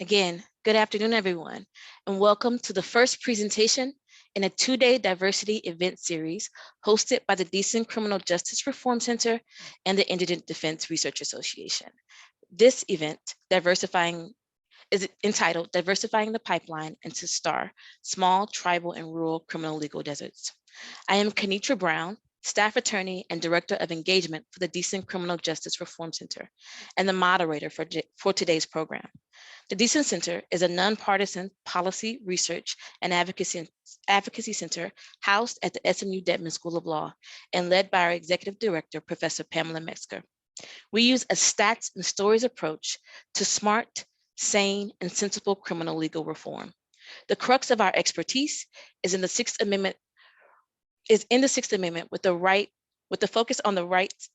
Again, good afternoon, everyone, and welcome to the first presentation in a two-day diversity event series hosted by the Deason Criminal Justice Reform Center and the Indigent Defense Research Association. This event, Diversifying, is entitled Diversifying the Pipeline into STAR, Small, Tribal, and Rural Criminal Legal Deserts. I am Kenitra Brown, Staff Attorney and Director of Engagement for the Deason Criminal Justice Reform Center, and the moderator for today's program. The Deason Center is a nonpartisan policy, research, and advocacy center housed at the SMU Dedman School of Law and led by our Executive Director, Professor Pamela Metzger. We use a stats and stories approach to smart, sane, and sensible criminal legal reform. The crux of our expertise is in the Sixth Amendment with the focus on the rights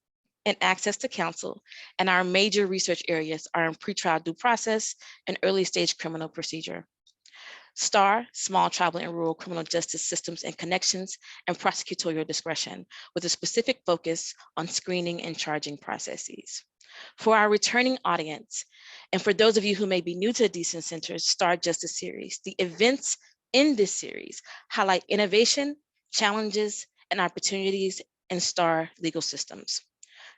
and access to counsel, and our major research areas are in pretrial due process and early stage criminal procedure. STAR, Small, Tribal, and Rural Criminal Justice Systems and Connections, and Prosecutorial Discretion, with a specific focus on screening and charging processes. For our returning audience, and for those of you who may be new to the Deason Center's STAR Justice Series, the events in this series highlight innovation, challenges, and opportunities in STAR legal systems.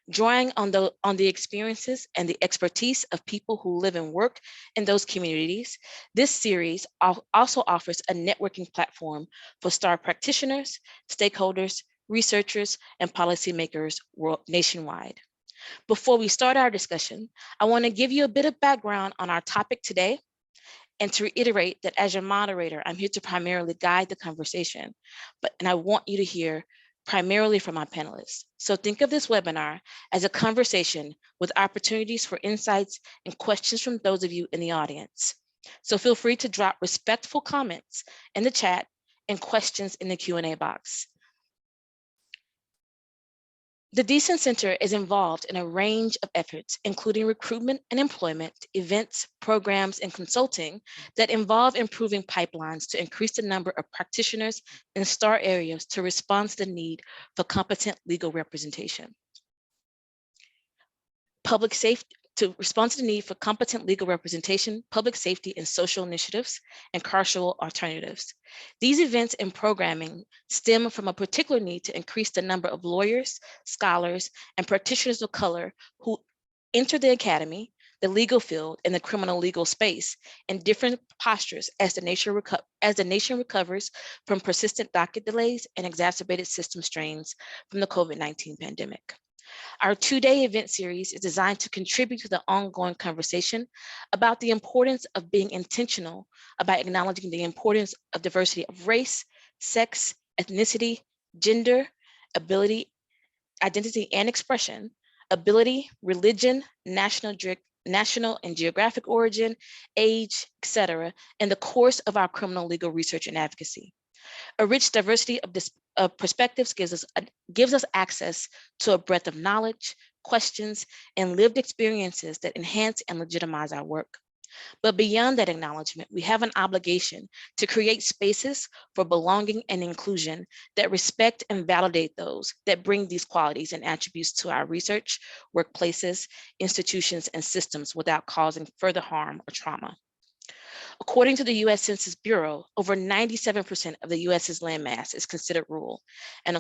Drawing on the experiences and the expertise of people who live and work in those communities, this series also offers a networking platform for STAR practitioners, stakeholders, researchers, and policymakers nationwide. Before we start our discussion, I want to give you a bit of background on our topic today and to reiterate that as your moderator, I'm here to primarily guide the conversation, and I want you to hear primarily from our panelists. So think of this webinar as a conversation with opportunities for insights and questions from those of you in the audience. So feel free to drop respectful comments in the chat and questions in the Q&A box. The Deason Center is involved in a range of efforts, including recruitment and employment, events, programs, and consulting that involve improving pipelines to increase the number of practitioners in STAR areas to respond to the need for competent legal representation. To respond to the need for competent legal representation, public safety, and social initiatives, and carceral alternatives. These events and programming stem from a particular need to increase the number of lawyers, scholars, and practitioners of color who enter the academy, the legal field, and the criminal legal space in different postures as the nation recovers from persistent docket delays and exacerbated system strains from the COVID-19 pandemic. Our two-day event series is designed to contribute to the ongoing conversation about the importance of being intentional about acknowledging the importance of diversity of race, sex, ethnicity, gender, ability, identity and expression, ability, religion, national and geographic origin, age, etc., in the course of our criminal legal research and advocacy. A rich diversity of perspectives gives us access to a breadth of knowledge, questions, and lived experiences that enhance and legitimize our work. But beyond that acknowledgement, we have an obligation to create spaces for belonging and inclusion that respect and validate those that bring these qualities and attributes to our research, workplaces, institutions, and systems without causing further harm or trauma. According to the U.S. Census Bureau, over 97% of the U.S.'s landmass is considered rural, and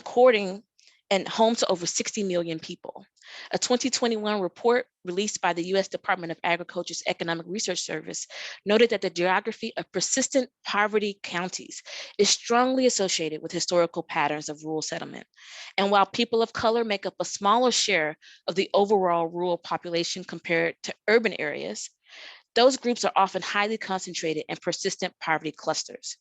home to over 60 million people. A 2021 report released by the U.S. Department of Agriculture's Economic Research Service noted that the geography of persistent poverty counties is strongly associated with historical patterns of rural settlement. And while people of color make up a smaller share of the overall rural population compared to urban areas, those groups are often highly concentrated in persistent poverty clusters.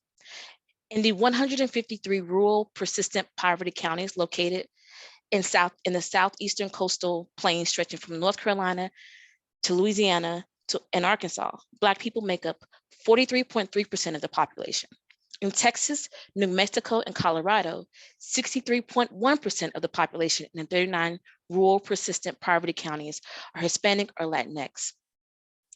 In the 153 rural persistent poverty counties located in the southeastern coastal plains stretching from North Carolina to Louisiana and Arkansas, Black people make up 43.3% of the population. In Texas, New Mexico, and Colorado, 63.1% of the population in the 39 rural persistent poverty counties are Hispanic or Latinx.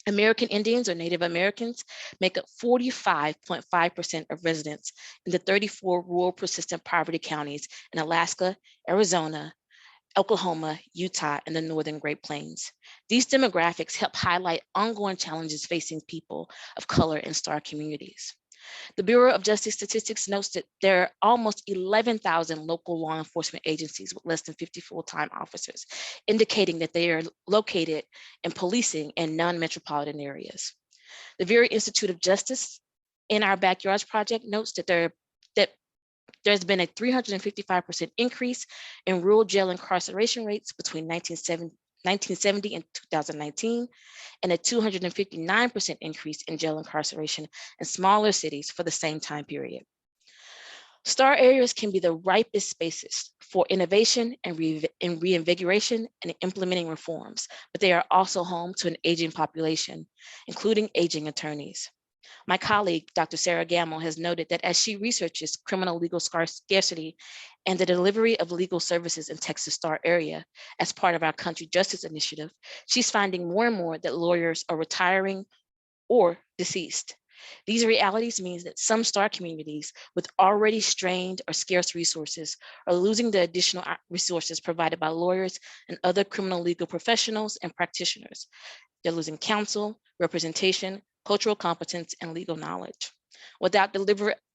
American Indians or Native Americans make up 45.5% of residents in the 34 rural persistent poverty counties in Alaska, Arizona, Oklahoma, Utah, and the Northern Great Plains. These demographics help highlight ongoing challenges facing people of color in STAR communities. The Bureau of Justice Statistics notes that there are almost 11,000 local law enforcement agencies with less than 50 full-time officers, indicating that they are located in policing in non-metropolitan areas. The Very Institute of Justice in Our Backyards project notes that there's been a 355% increase in rural jail incarceration rates between 1970 and 2019, and a 259% increase in jail incarceration in smaller cities for the same time period. STAR areas can be the ripest spaces for innovation and reinvigoration and implementing reforms, but they are also home to an aging population, including aging attorneys. My colleague, Dr. Sarah Gamble, has noted that as she researches criminal legal scarcity and the delivery of legal services in Texas STAR area as part of our Country Justice Initiative, she's finding more and more that lawyers are retiring or deceased. These realities mean that some STAR communities with already strained or scarce resources are losing the additional resources provided by lawyers and other criminal legal professionals and practitioners. They're losing counsel, representation, cultural competence, and legal knowledge. Without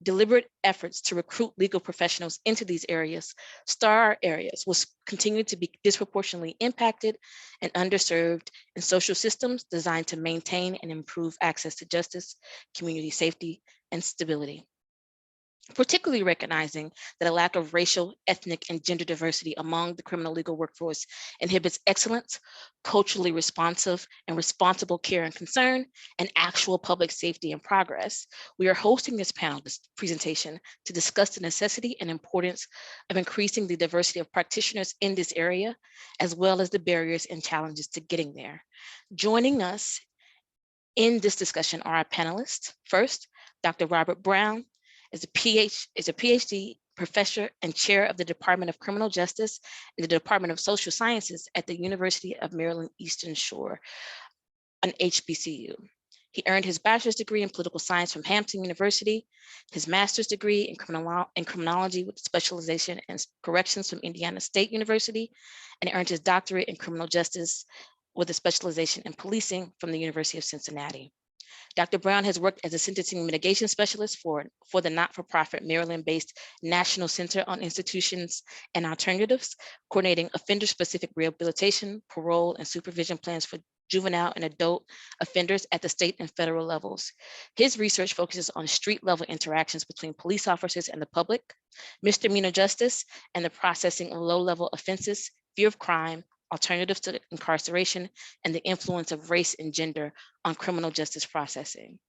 deliberate efforts to recruit legal professionals into these areas, STAR areas will continue to be disproportionately impacted and underserved in social systems designed to maintain and improve access to justice, community safety, and stability. Particularly recognizing that a lack of racial, ethnic, and gender diversity among the criminal legal workforce inhibits excellence, culturally responsive and responsible care and concern, and actual public safety and progress, we are hosting this panel presentation to discuss the necessity and importance of increasing the diversity of practitioners in this area, as well as the barriers and challenges to getting there. Joining us in this discussion are our panelists. First, Dr. Robert Brown is a PhD professor and chair of the Department of Criminal Justice and the Department of Social Sciences at the University of Maryland Eastern Shore, an HBCU. He earned his bachelor's degree in political science from Hampton University, his master's degree in criminology with specialization in corrections from Indiana State University, and he earned his doctorate in criminal justice with a specialization in policing from the University of Cincinnati. Dr. Brown has worked as a sentencing mitigation specialist for the not-for-profit Maryland-based National Center on Institutions and Alternatives, coordinating offender-specific rehabilitation, parole, and supervision plans for juvenile and adult offenders at the state and federal levels. His research focuses on street-level interactions between police officers and the public, misdemeanor justice, and the processing of low-level offenses, fear of crime, alternatives to incarceration, and the influence of race and gender on criminal justice processing.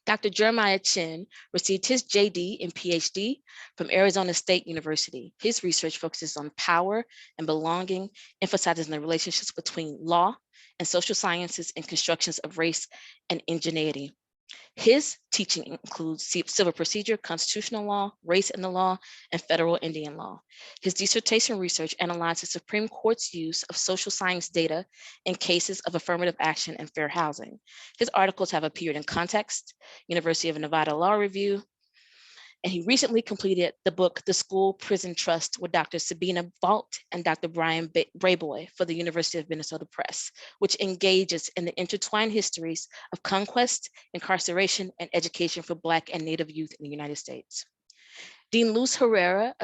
Dr. Jeremiah Chin received his JD and PhD from Arizona State University. His research focuses on power and belonging, emphasizing the relationships between law and social sciences and constructions of race and indigeneity. His teaching includes civil procedure, constitutional law, race in the law, and federal Indian law. His dissertation research analyzes the Supreme Court's use of social science data in cases of affirmative action and fair housing. His articles have appeared in Context, University of Nevada Law Review, and he recently completed the book, The School Prison Trust, with Dr. Sabina Vaught and Dr. Brian Brayboy for the University of Minnesota Press, which engages in the intertwined histories of conquest, incarceration, and education for Black and Native youth in the United States. Dean Luz Herrera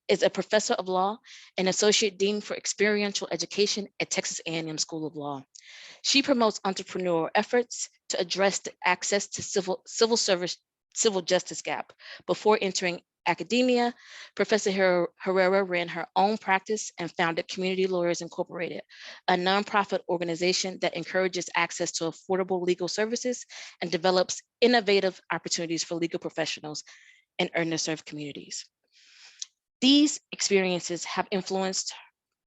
is a professor of law and associate dean for experiential education at Texas A&M School of Law. She promotes entrepreneurial efforts to address the access to civil justice gap. Before entering academia, Professor Herrera ran her own practice and founded Community Lawyers Incorporated, a nonprofit organization that encourages access to affordable legal services and develops innovative opportunities for legal professionals in underserved communities. These experiences have influenced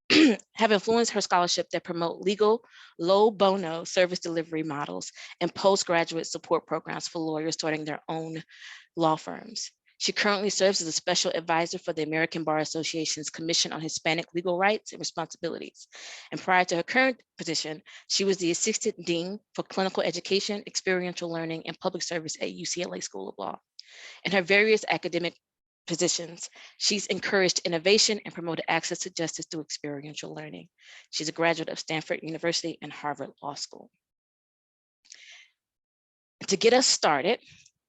her scholarship that promote legal, low bono service delivery models and postgraduate support programs for lawyers starting their own law firms. She currently serves as a special advisor for the American Bar Association's Commission on Hispanic Legal Rights and Responsibilities. And prior to her current position, she was the Assistant Dean for Clinical Education, Experiential Learning, and Public Service at UCLA School of Law. In her various academic positions. She's encouraged innovation and promoted access to justice through experiential learning. She's a graduate of Stanford University and Harvard Law School. To get us started,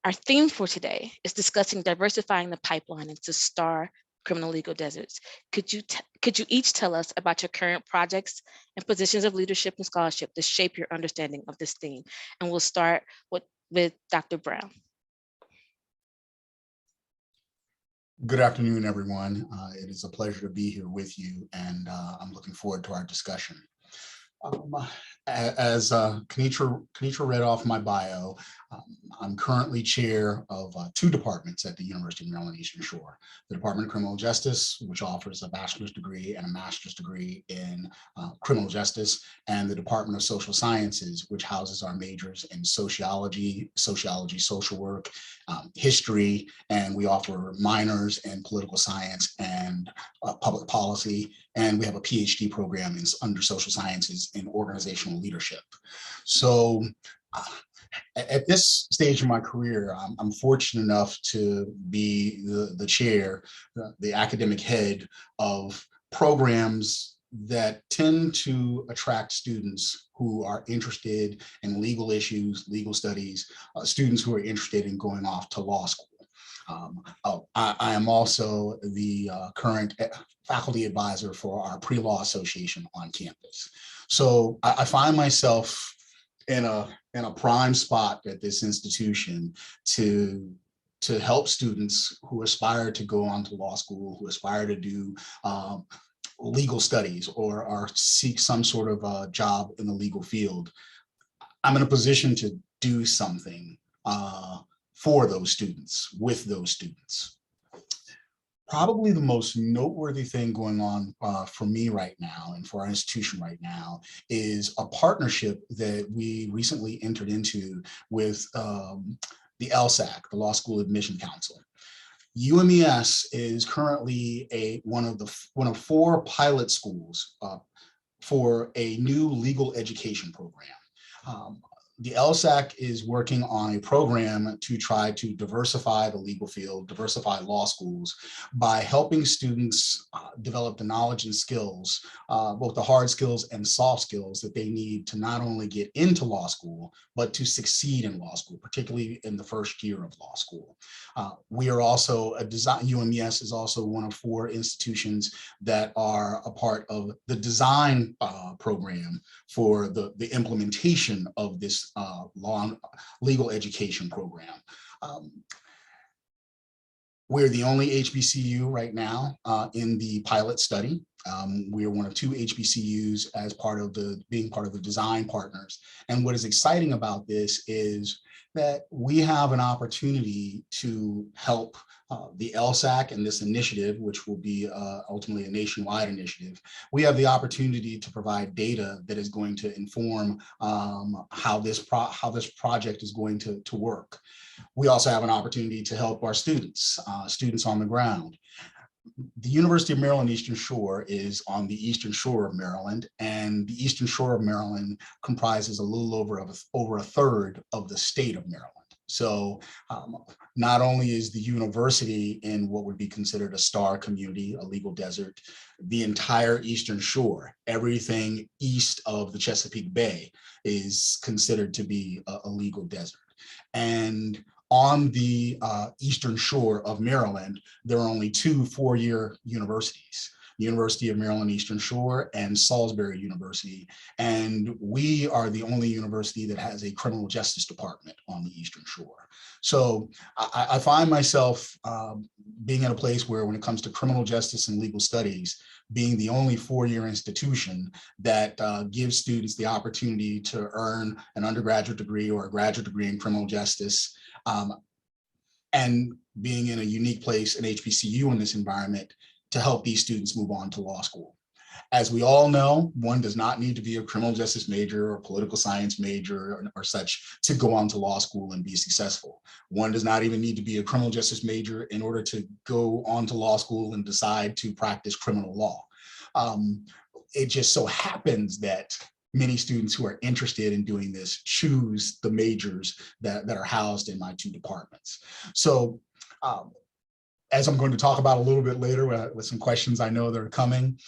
our theme for today is discussing diversifying the pipeline into STAR criminal legal deserts. Could you each tell us about your current projects and positions of leadership and scholarship to shape your understanding of this theme? And we'll start with Dr. Brown. Good afternoon, everyone. It is a pleasure to be here with you, and I'm looking forward to our discussion. As Kenitra read off my bio, I'm currently chair of two departments at the University of Maryland Eastern Shore. The Department of Criminal Justice, which offers a bachelor's degree and a master's degree in criminal justice, and the Department of Social Sciences, which houses our majors in sociology, social work, history, and we offer minors in political science and public policy, and we have a PhD program under social sciences in organizational leadership. So at this stage of my career, I'm fortunate enough to be the chair, the academic head of programs that tend to attract students who are interested in legal issues, legal studies, students who are interested in going off to law school. I am also the current faculty advisor for our pre-law association on campus. So I find myself in a prime spot at this institution to help students who aspire to go on to law school, who aspire to do legal studies or seek some sort of a job in the legal field. I'm in a position to do something for those students, with those students. Probably the most noteworthy thing going on for me right now and for our institution right now is a partnership that we recently entered into with the LSAC, the Law School Admission Council. UMES is currently one of four pilot schools for a new legal education program. The LSAC is working on a program to try to diversify the legal field, diversify law schools by helping students develop the knowledge and skills, both the hard skills and soft skills that they need to not only get into law school, but to succeed in law school, particularly in the first year of law school. We are also UMES is also one of four institutions that are a part of the design program for the implementation of this legal education program. We're the only HBCU right now in the pilot study. We are one of two HBCUs as being part of the design partners. And what is exciting about this is that we have an opportunity to help the LSAC and this initiative, which will be ultimately a nationwide initiative. We have the opportunity to provide data that is going to inform how this project is going to work. We also have an opportunity to help our students on the ground. The University of Maryland Eastern Shore is on the Eastern Shore of Maryland, and the Eastern Shore of Maryland comprises a little over a third of the state of Maryland. So not only is the university in what would be considered a STAR community, a legal desert, the entire Eastern Shore, everything east of the Chesapeake Bay is considered to be a legal desert. And on the Eastern Shore of Maryland, there are only two four-year universities, University of Maryland Eastern Shore and Salisbury University. And we are the only university that has a criminal justice department on the Eastern Shore. So I find myself being in a place where when it comes to criminal justice and legal studies, being the only four-year institution that gives students the opportunity to earn an undergraduate degree or a graduate degree in criminal justice, and being in a unique place, an HBCU in this environment, to help these students move on to law school. As we all know, one does not need to be a criminal justice major or political science major or such to go on to law school and be successful. One does not even need to be a criminal justice major in order to go on to law school and decide to practice criminal law. It just so happens that many students who are interested in doing this choose the majors that are housed in my two departments. So as I'm going to talk about a little bit later with some questions I know that are coming,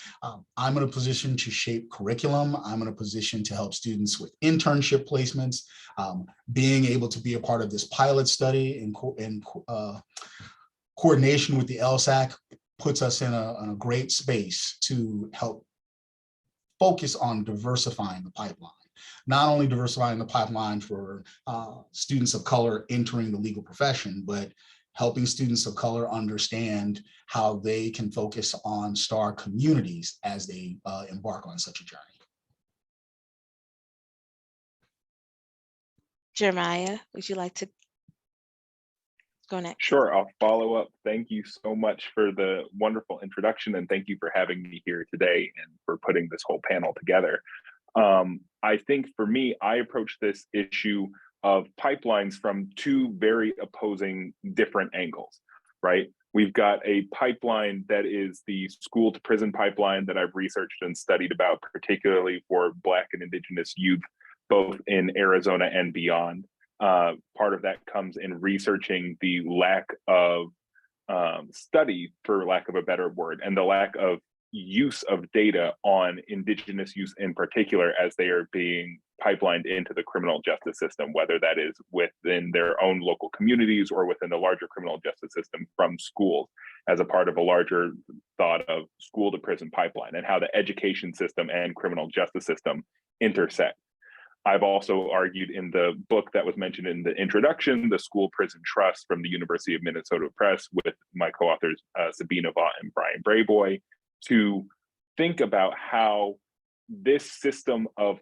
I'm in a position to shape curriculum. I'm in a position to help students with internship placements, being able to be a part of this pilot study in coordination with the LSAC puts us in a great space to help focus on diversifying the pipeline. Not only diversifying the pipeline for students of color entering the legal profession, but helping students of color understand how they can focus on STAR communities as they embark on such a journey. Jeremiah, would you like to go next? Sure, I'll follow up. Thank you so much for the wonderful introduction, and thank you for having me here today and for putting this whole panel together. I think for me, I approach this issue of pipelines from two very opposing different angles, right? We've got a pipeline that is the school to prison pipeline that I've researched and studied about, particularly for Black and Indigenous youth, both in Arizona and beyond. Part of that comes in researching the lack of study, for lack of a better word, and the lack of use of data on Indigenous youth in particular as they are being pipelined into the criminal justice system, whether that is within their own local communities or within the larger criminal justice system from schools as a part of a larger thought of school to prison pipeline and how the education system and criminal justice system intersect. I've also argued in the book that was mentioned in the introduction, The School Prison Trust from the University of Minnesota Press with my co-authors Sabina Vaught and Brian Brayboy, to think about how this system of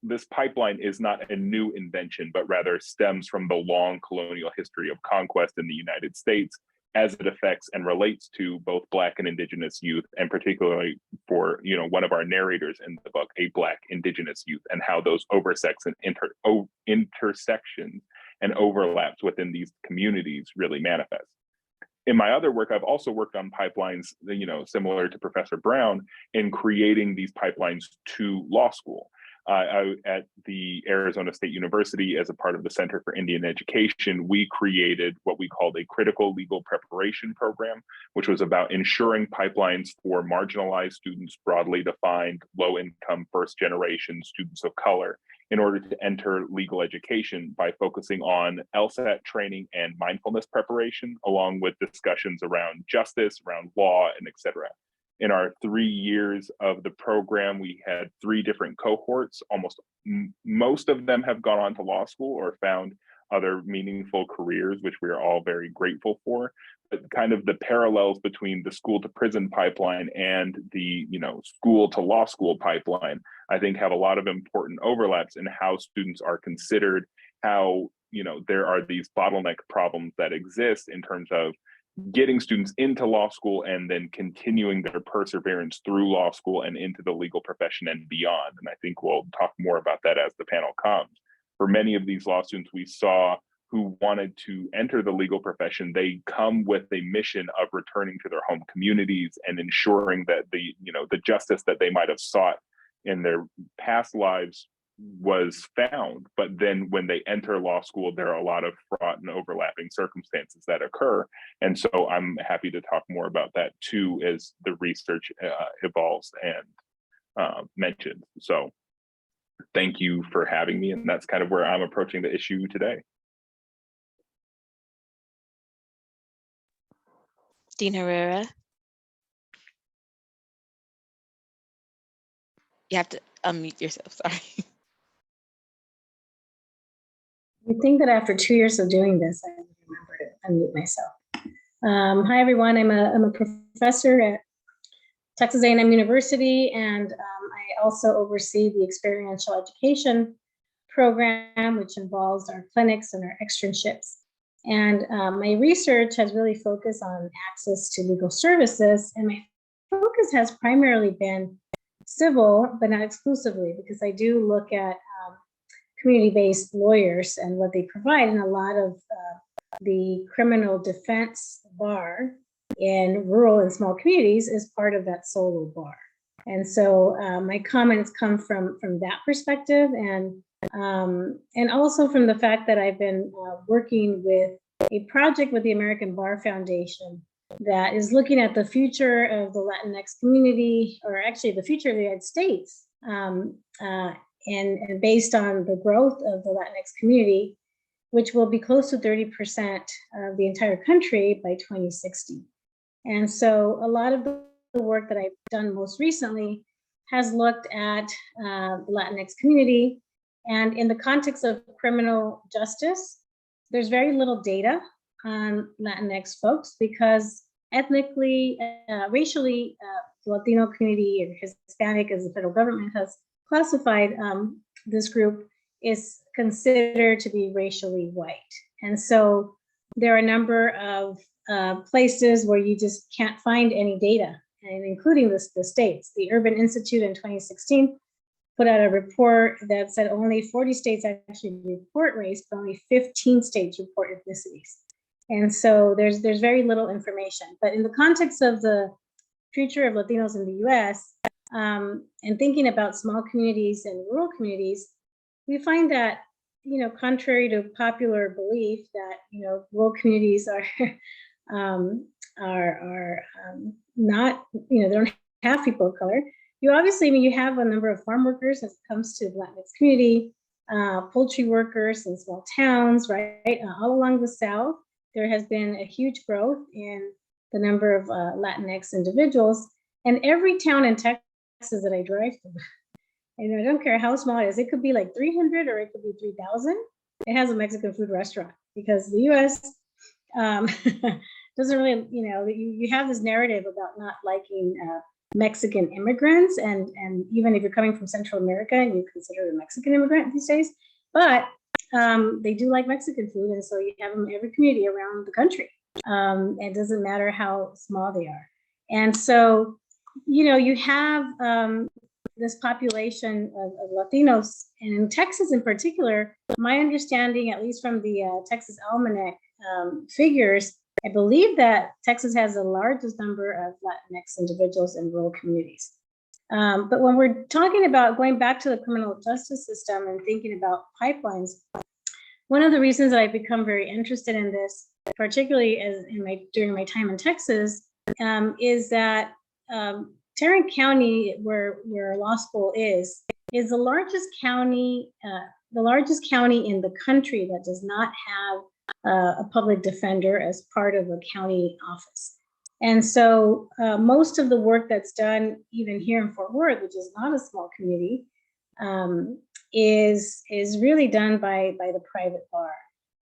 this pipeline is not a new invention, but rather stems from the long colonial history of conquest in the United States as it affects and relates to both Black and Indigenous youth, and particularly for, you know, one of our narrators in the book, a Black Indigenous youth, and how those intersections and overlaps within these communities really manifest. In my other work, I've also worked on pipelines, you know, similar to Professor Brown, in creating these pipelines to law school. At the Arizona State University, as a part of the Center for Indian Education, we created what we called a critical legal preparation program, which was about ensuring pipelines for marginalized students, broadly defined, low-income, first-generation students of color, in order to enter legal education by focusing on LSAT training and mindfulness preparation, along with discussions around justice, around law, and et cetera. In our 3 years of the program, we had 3 different cohorts. Most of them have gone on to law school or found other meaningful careers, which we are all very grateful for. But kind of the parallels between the school to prison pipeline and the, you know, school to law school pipeline, I think have a lot of important overlaps in how students are considered, how, you know, there are these bottleneck problems that exist in terms of getting students into law school and then continuing their perseverance through law school and into the legal profession and beyond. And I think we'll talk more about that as the panel comes. For many of these law students we saw who wanted to enter the legal profession, they come with a mission of returning to their home communities and ensuring that the, you know, the justice that they might have sought in their past lives was found. But then when they enter law school, there are a lot of fraught and overlapping circumstances that occur. And so I'm happy to talk more about that too as the research evolves and mentioned. So thank you for having me. And that's kind of where I'm approaching the issue today. Dean Herrera. You have to unmute yourself, sorry. I think that after 2 years of doing this, I remember to unmute myself. Hi, everyone. I'm a professor at Texas A&M University, and I also oversee the experiential education program, which involves our clinics and our externships. And my research has really focused on access to legal services, and my focus has primarily been civil, but not exclusively, because I do look at community-based lawyers and what they provide, and a lot of the criminal defense bar in rural and small communities is part of that solo bar. And so my comments come from that perspective, and also from the fact that I've been working with a project with the American Bar Foundation that is looking at the future of the Latinx community, or actually the future of the United States, and based on the growth of the Latinx community, which will be close to 30% of the entire country by 2060. And so a lot of the work that I've done most recently has looked at the Latinx community. And in the context of criminal justice, there's very little data on Latinx folks because ethnically, racially, the Latino community or Hispanic, as the federal government has classified this group, is considered to be racially white. And so there are a number of places where you just can't find any data, and including the states. The Urban Institute in 2016 put out a report that said only 40 states actually report race, but only 15 states report ethnicities. And so there's very little information. But in the context of the future of Latinos in the US, and thinking about small communities and rural communities, we find that, contrary to popular belief that, rural communities are not, they don't have people of color. You obviously, you have a number of farm workers as it comes to the Latinx community, poultry workers in small towns, right? All along the South, there has been a huge growth in the number of Latinx individuals. And every town in Texas that I drive to, I don't care how small it is, it could be like 300 or it could be 3,000. It has a Mexican food restaurant because the US doesn't really, you have this narrative about not liking Mexican immigrants, and even if you're coming from Central America and you consider a Mexican immigrant these days, but they do like Mexican food, and so you have them in every community around the country. It doesn't matter how small they are. And so, you have this population of Latinos, and in Texas in particular, my understanding, at least from the Texas Almanac figures, I believe that Texas has the largest number of Latinx individuals in rural communities. But when we're talking about going back to the criminal justice system and thinking about pipelines, one of the reasons that I've become very interested in this, particularly during my time in Texas, is that Tarrant County, where law school is the largest county in the country that does not have a public defender as part of a county office. And so most of the work that's done, even here in Fort Worth, which is not a small community, is really done by the private bar.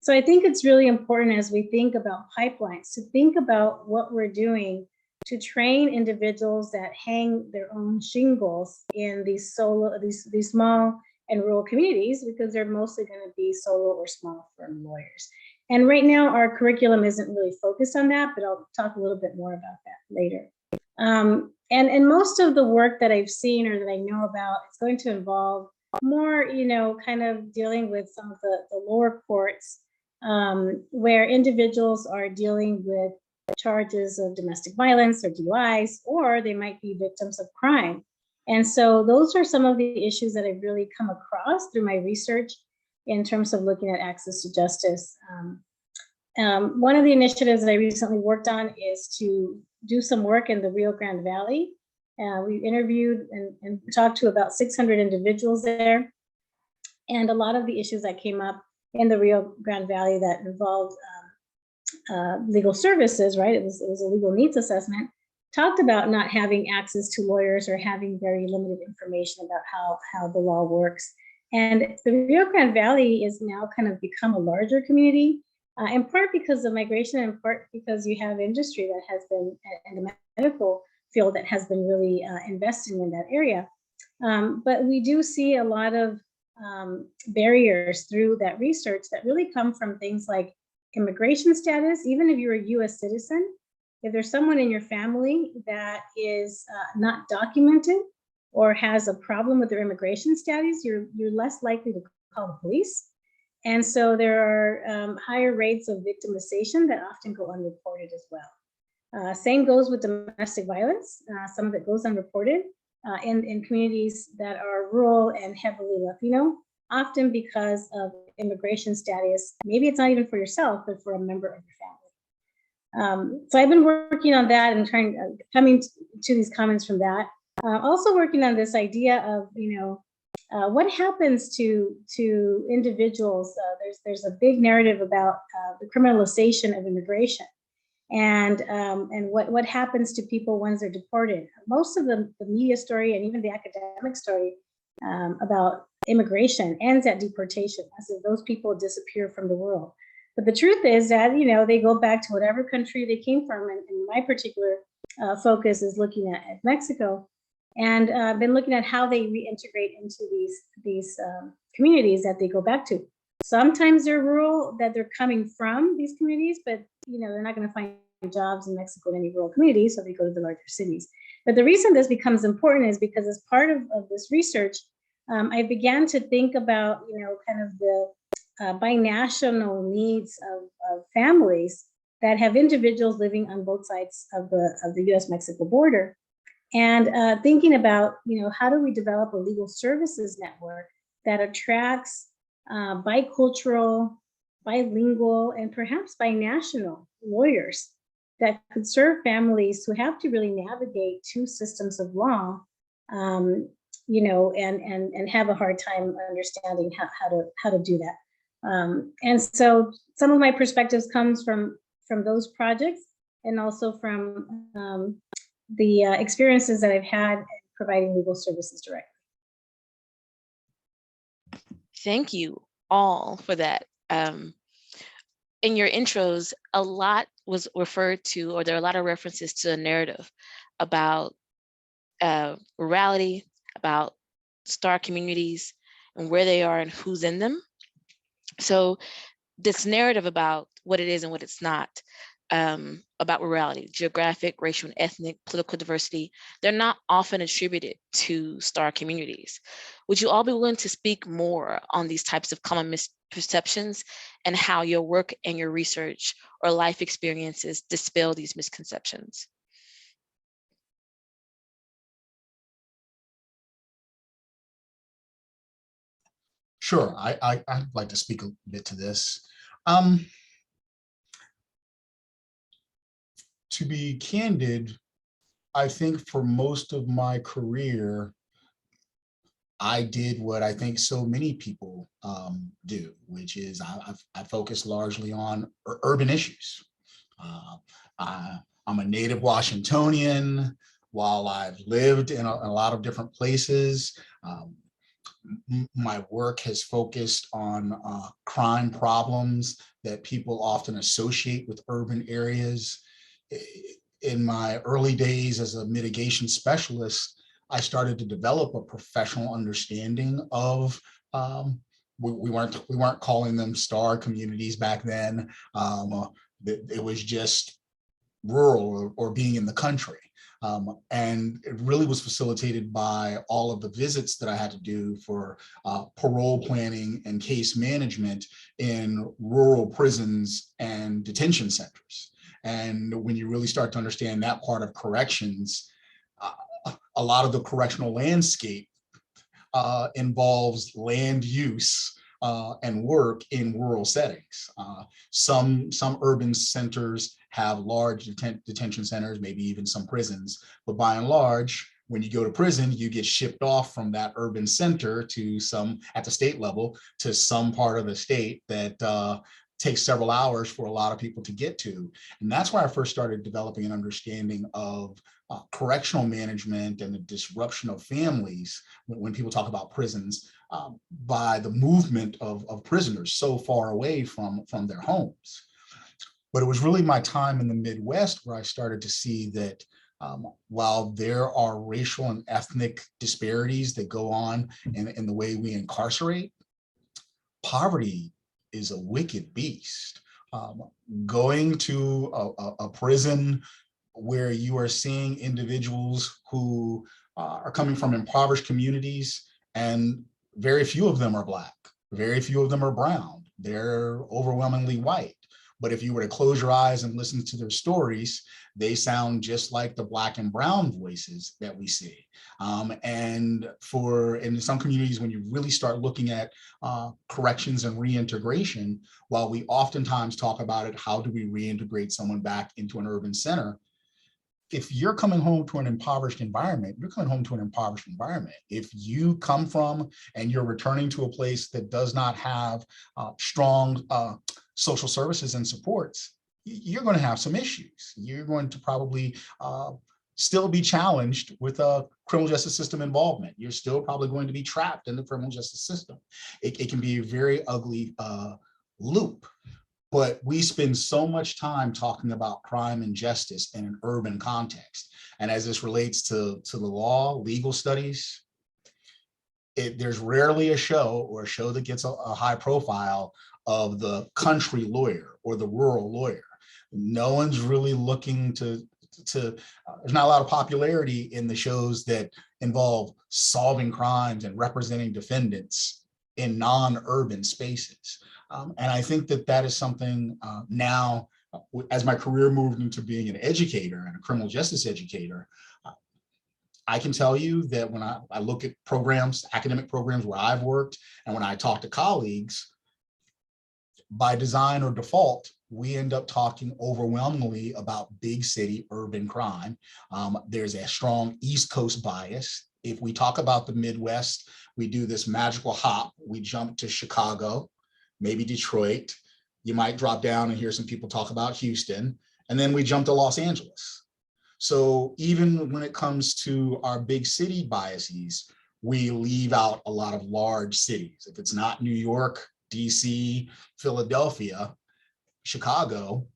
So I think it's really important as we think about pipelines to think about what we're doing to train individuals that hang their own shingles in these small and rural communities, because they're mostly going to be solo or small firm lawyers. And right now, our curriculum isn't really focused on that, but I'll talk a little bit more about that later. And most of the work that I've seen or that I know about is going to involve more, kind of dealing with some of the lower courts, where individuals are dealing with charges of domestic violence or DUIs, or they might be victims of crime. And so those are some of the issues that I've really come across through my research in terms of looking at access to justice. One of the initiatives that I recently worked on is to do some work in the Rio Grande Valley. We interviewed and talked to about 600 individuals there. And a lot of the issues that came up in the Rio Grande Valley that involved legal services, right? It was a legal needs assessment, talked about not having access to lawyers or having very limited information about how the law works. And the Rio Grande Valley is now kind of become a larger community, in part because of migration, in part because you have industry that has been, and the medical field that has been really investing in that area. But we do see a lot of barriers through that research that really come from things like immigration status. Even if you're a US citizen, if there's someone in your family that is not documented or has a problem with their immigration status, you're less likely to call the police. And so there are higher rates of victimization that often go unreported as well. Same goes with domestic violence. Some of it goes unreported in communities that are rural and heavily Latino, often because of immigration status. Maybe it's not even for yourself, but for a member of your family. So I've been working on that and coming to these comments from that. Also working on this idea of, what happens to individuals. There's a big narrative about the criminalization of immigration, and what happens to people once they're deported. Most of the media story and even the academic story about immigration ends at deportation, as if those people disappear from the world. But the truth is that, they go back to whatever country they came from. And my particular focus is looking at Mexico, and I've been looking at how they reintegrate into these communities that they go back to. Sometimes they're rural, that they're coming from these communities, but they're not going to find jobs in Mexico in any rural communities, so they go to the larger cities. But the reason this becomes important is because as part of this research, I began to think about, kind of the binational needs of families that have individuals living on both sides of the U.S.-Mexico border, and thinking about, how do we develop a legal services network that attracts bicultural, bilingual, and perhaps binational lawyers that could serve families who have to really navigate two systems of law, and have a hard time understanding how to do that. And so some of my perspectives comes from those projects, and also from the experiences that I've had providing legal services directly. Thank you all for that. In your intros, a lot was referred to, or there are a lot of references to a narrative about rurality, about STAR communities and where they are and who's in them. So this narrative about what it is and what it's not, about rurality, geographic, racial, and ethnic, political diversity, they're not often attributed to STAR communities. Would you all be willing to speak more on these types of common misperceptions and how your work and your research or life experiences dispel these misconceptions? Sure, I'd like to speak a bit to this. To be candid, I think for most of my career, I did what I think so many people do, which is I focus largely on urban issues. I'm a native Washingtonian. While I've lived in a lot of different places, my work has focused on crime problems that people often associate with urban areas. In my early days as a mitigation specialist, I started to develop a professional understanding of, we weren't calling them STAR communities back then. It was just rural or being in the country. And it really was facilitated by all of the visits that I had to do for parole planning and case management in rural prisons and detention centers. And when you really start to understand that part of corrections, a lot of the correctional landscape involves land use and work in rural settings. Some urban centers have large detention centers, maybe even some prisons, but by and large, when you go to prison, you get shipped off from that urban center to at the state level, to some part of the state that takes several hours for a lot of people to get to. And that's why I first started developing an understanding of correctional management and the disruption of families when people talk about prisons, by the movement of prisoners so far away from their homes. But it was really my time in the Midwest where I started to see that while there are racial and ethnic disparities that go on in the way we incarcerate, poverty is a wicked beast. Going to a prison where you are seeing individuals who are coming from impoverished communities, and very few of them are Black, very few of them are brown, they're overwhelmingly white. But if you were to close your eyes and listen to their stories, they sound just like the Black and brown voices that we see. And in some communities, when you really start looking at corrections and reintegration, while we oftentimes talk about it, how do we reintegrate someone back into an urban center? If you're coming home to an impoverished environment, you're coming home to an impoverished environment. If you come from and you're returning to a place that does not have strong social services and supports, you're going to have some issues. You're going to probably still be challenged with a criminal justice system involvement. You're still probably going to be trapped in the criminal justice system. It can be a very ugly loop. But we spend so much time talking about crime and justice in an urban context. And as this relates to the law, legal studies, there's rarely a show that gets a high profile of the country lawyer or the rural lawyer. No one's really looking to there's not a lot of popularity in the shows that involve solving crimes and representing defendants in non-urban spaces. And I think that is something now, as my career moved into being an educator and a criminal justice educator, I can tell you that when I look at programs, academic programs where I've worked, and when I talk to colleagues, by design or default, we end up talking overwhelmingly about big city urban crime. There's a strong East Coast bias. If we talk about the Midwest, we do this magical hop. We jump to Chicago, maybe Detroit. You might drop down and hear some people talk about Houston, and then we jump to Los Angeles. So even when it comes to our big city biases, we leave out a lot of large cities. If it's not New York, DC, Philadelphia, Chicago,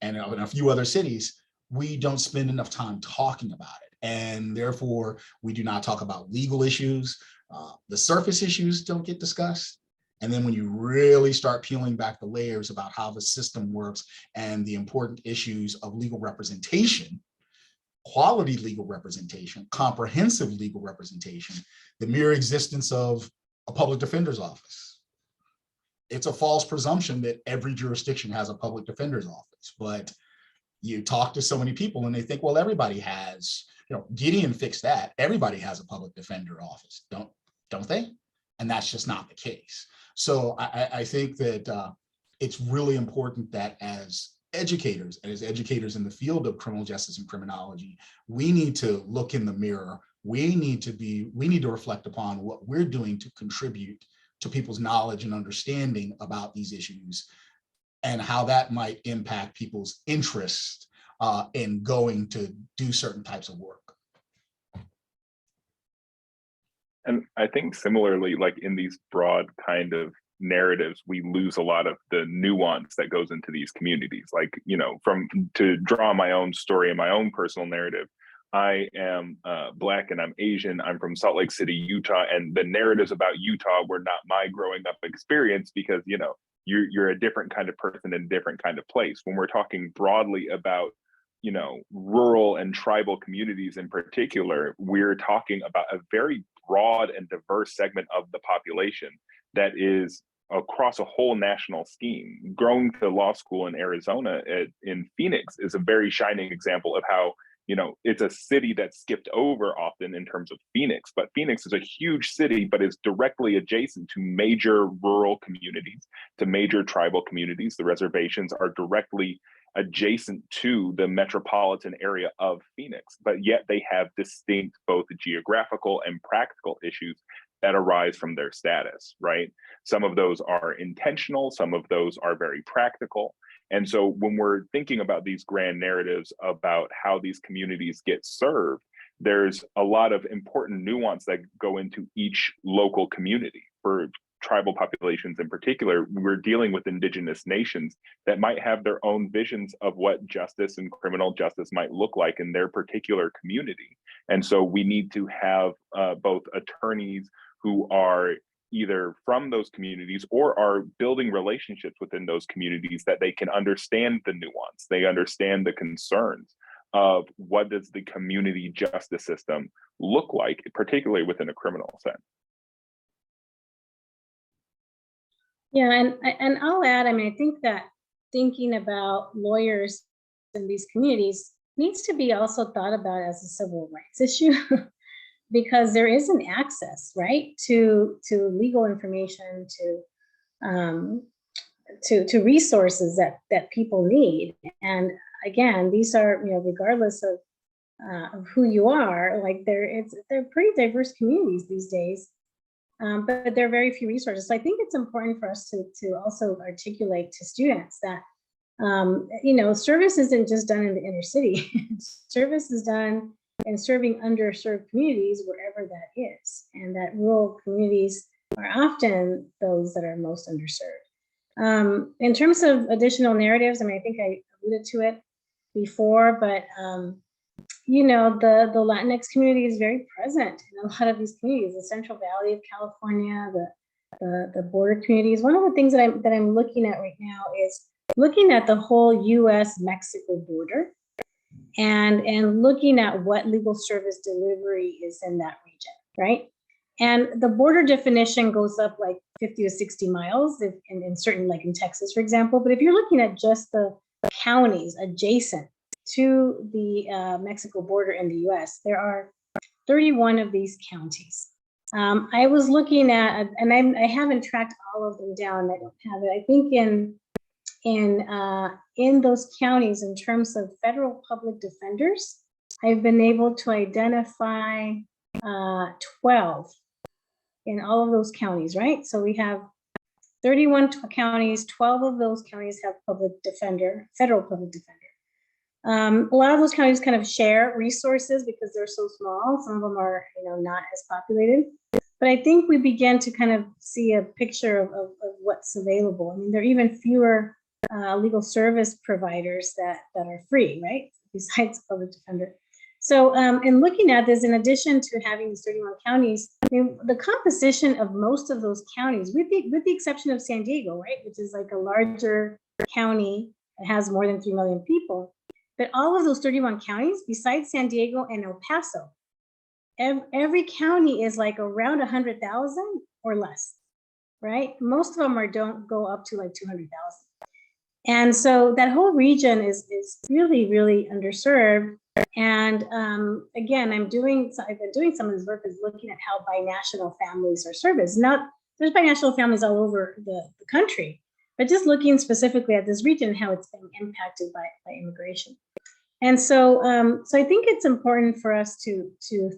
and a few other cities, we don't spend enough time talking about it. And therefore, we do not talk about legal issues. The surface issues don't get discussed. And then when you really start peeling back the layers about how the system works and the important issues of legal representation, quality legal representation, comprehensive legal representation, the mere existence of a public defender's office. It's a false presumption that every jurisdiction has a public defender's office, but you talk to so many people and they think, well, everybody has, Gideon fixed that. Everybody has a public defender office, don't they? And that's just not the case. So I think that it's really important that as educators and as educators in the field of criminal justice and criminology, we need to look in the mirror. We need to reflect upon what we're doing to contribute to people's knowledge and understanding about these issues and how that might impact people's interest in going to do certain types of work. And I think similarly, like in these broad kind of narratives, we lose a lot of the nuance that goes into these communities. Like, to draw my own story and my own personal narrative, I am Black and I'm Asian. I'm from Salt Lake City, Utah. And the narratives about Utah were not my growing up experience because, you're a different kind of person in a different kind of place. When we're talking broadly about rural and tribal communities in particular, we're talking about a very broad and diverse segment of the population that is across a whole national scheme. Going to law school in Arizona in Phoenix is a very shining example of how, it's a city that's skipped over often in terms of Phoenix, but Phoenix is a huge city, but is directly adjacent to major rural communities, to major tribal communities. The reservations are directly adjacent to the metropolitan area of Phoenix, but yet they have distinct both geographical and practical issues that arise from their status, right? Some of those are intentional, some of those are very practical. And so when we're thinking about these grand narratives about how these communities get served, there's a lot of important nuance that go into each local community. For tribal populations in particular, we're dealing with indigenous nations that might have their own visions of what justice and criminal justice might look like in their particular community. And so we need to have both attorneys who are either from those communities or are building relationships within those communities that they can understand the nuance, they understand the concerns of what does the community justice system look like, particularly within a criminal sense. Yeah, and I'll add, I think that thinking about lawyers in these communities needs to be also thought about as a civil rights issue because there isn't access, right, to legal information, to resources that people need. And again, these are, regardless of who you are, like they're pretty diverse communities these days, but there are very few resources. So I think it's important for us to also articulate to students that service isn't just done in the inner city. Service is done in serving underserved communities wherever that is, and that rural communities are often those that are most underserved. In terms of additional narratives, I mean, I think I alluded to it before, but the Latinx community is very present in a lot of these communities, the Central Valley of California, the border communities. One of the things that I'm looking at right now is looking at the whole US-Mexico border and looking at what legal service delivery is in that region, right? And the border definition goes up like 50 to 60 miles in certain, like in Texas, for example. But if you're looking at just the counties adjacent to the Mexico border in the US, there are 31 of these counties. I was looking at, and I haven't tracked all of them down, I don't have it. I think in those counties, in terms of federal public defenders, I've been able to identify 12 in all of those counties, right? So we have 31 counties, 12 of those counties have federal public defender. A lot of those counties kind of share resources because they're so small. Some of them are, not as populated. But I think we begin to kind of see a picture of what's available. I mean, there are even fewer legal service providers that are free, right? Besides public defender. So in looking at this, in addition to having these 31 counties, I mean, the composition of most of those counties, with the exception of San Diego, right, which is like a larger county that has more than 3 million people, but all of those 31 counties, besides San Diego and El Paso, every county is like around 100,000 or less, right? Most of them don't go up to like 200,000. And so that whole region is really, really underserved. And again, I've been doing some of this work is looking at how binational families are serviced. There's binational families all over the country, but just looking specifically at this region, how it's being impacted by immigration. And so, so I think it's important for us to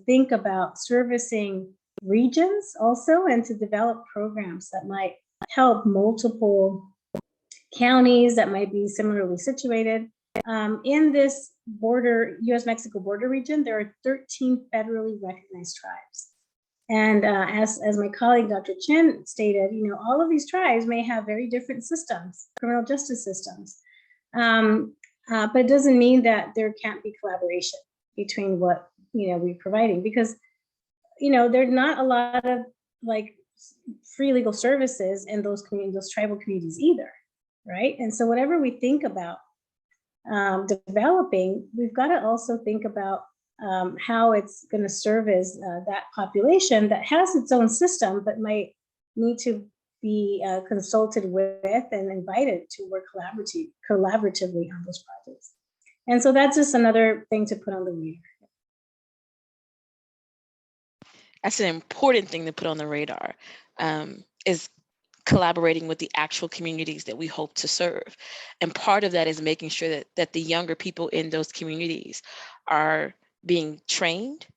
think about servicing regions also, and to develop programs that might help multiple counties that might be similarly situated. In this US-Mexico border region, there are 13 federally recognized tribes. And as my colleague, Dr. Chen, stated, all of these tribes may have very different systems, criminal justice systems. But it doesn't mean that there can't be collaboration between what, we're providing, because, there's not a lot of like free legal services in those tribal communities either, right? And so whatever we think about developing, we've got to also think about how it's going to service that population that has its own system, but might need to be consulted with and invited to work collaboratively on those projects. And so that's just another thing to put on the radar. That's an important thing to put on the radar, is collaborating with the actual communities that we hope to serve. And part of that is making sure that the younger people in those communities are being trained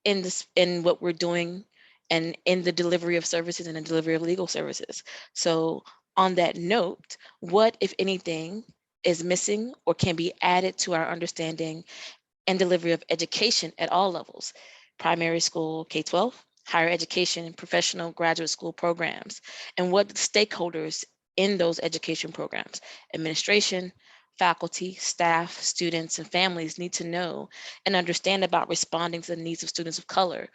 in what we're doing and in the delivery of services and the delivery of legal services. So on that note, what, if anything, is missing or can be added to our understanding and delivery of education at all levels, primary school, K-12, higher education, and professional graduate school programs, and what stakeholders in those education programs, administration, faculty, staff, students, and families need to know and understand about responding to the needs of students of color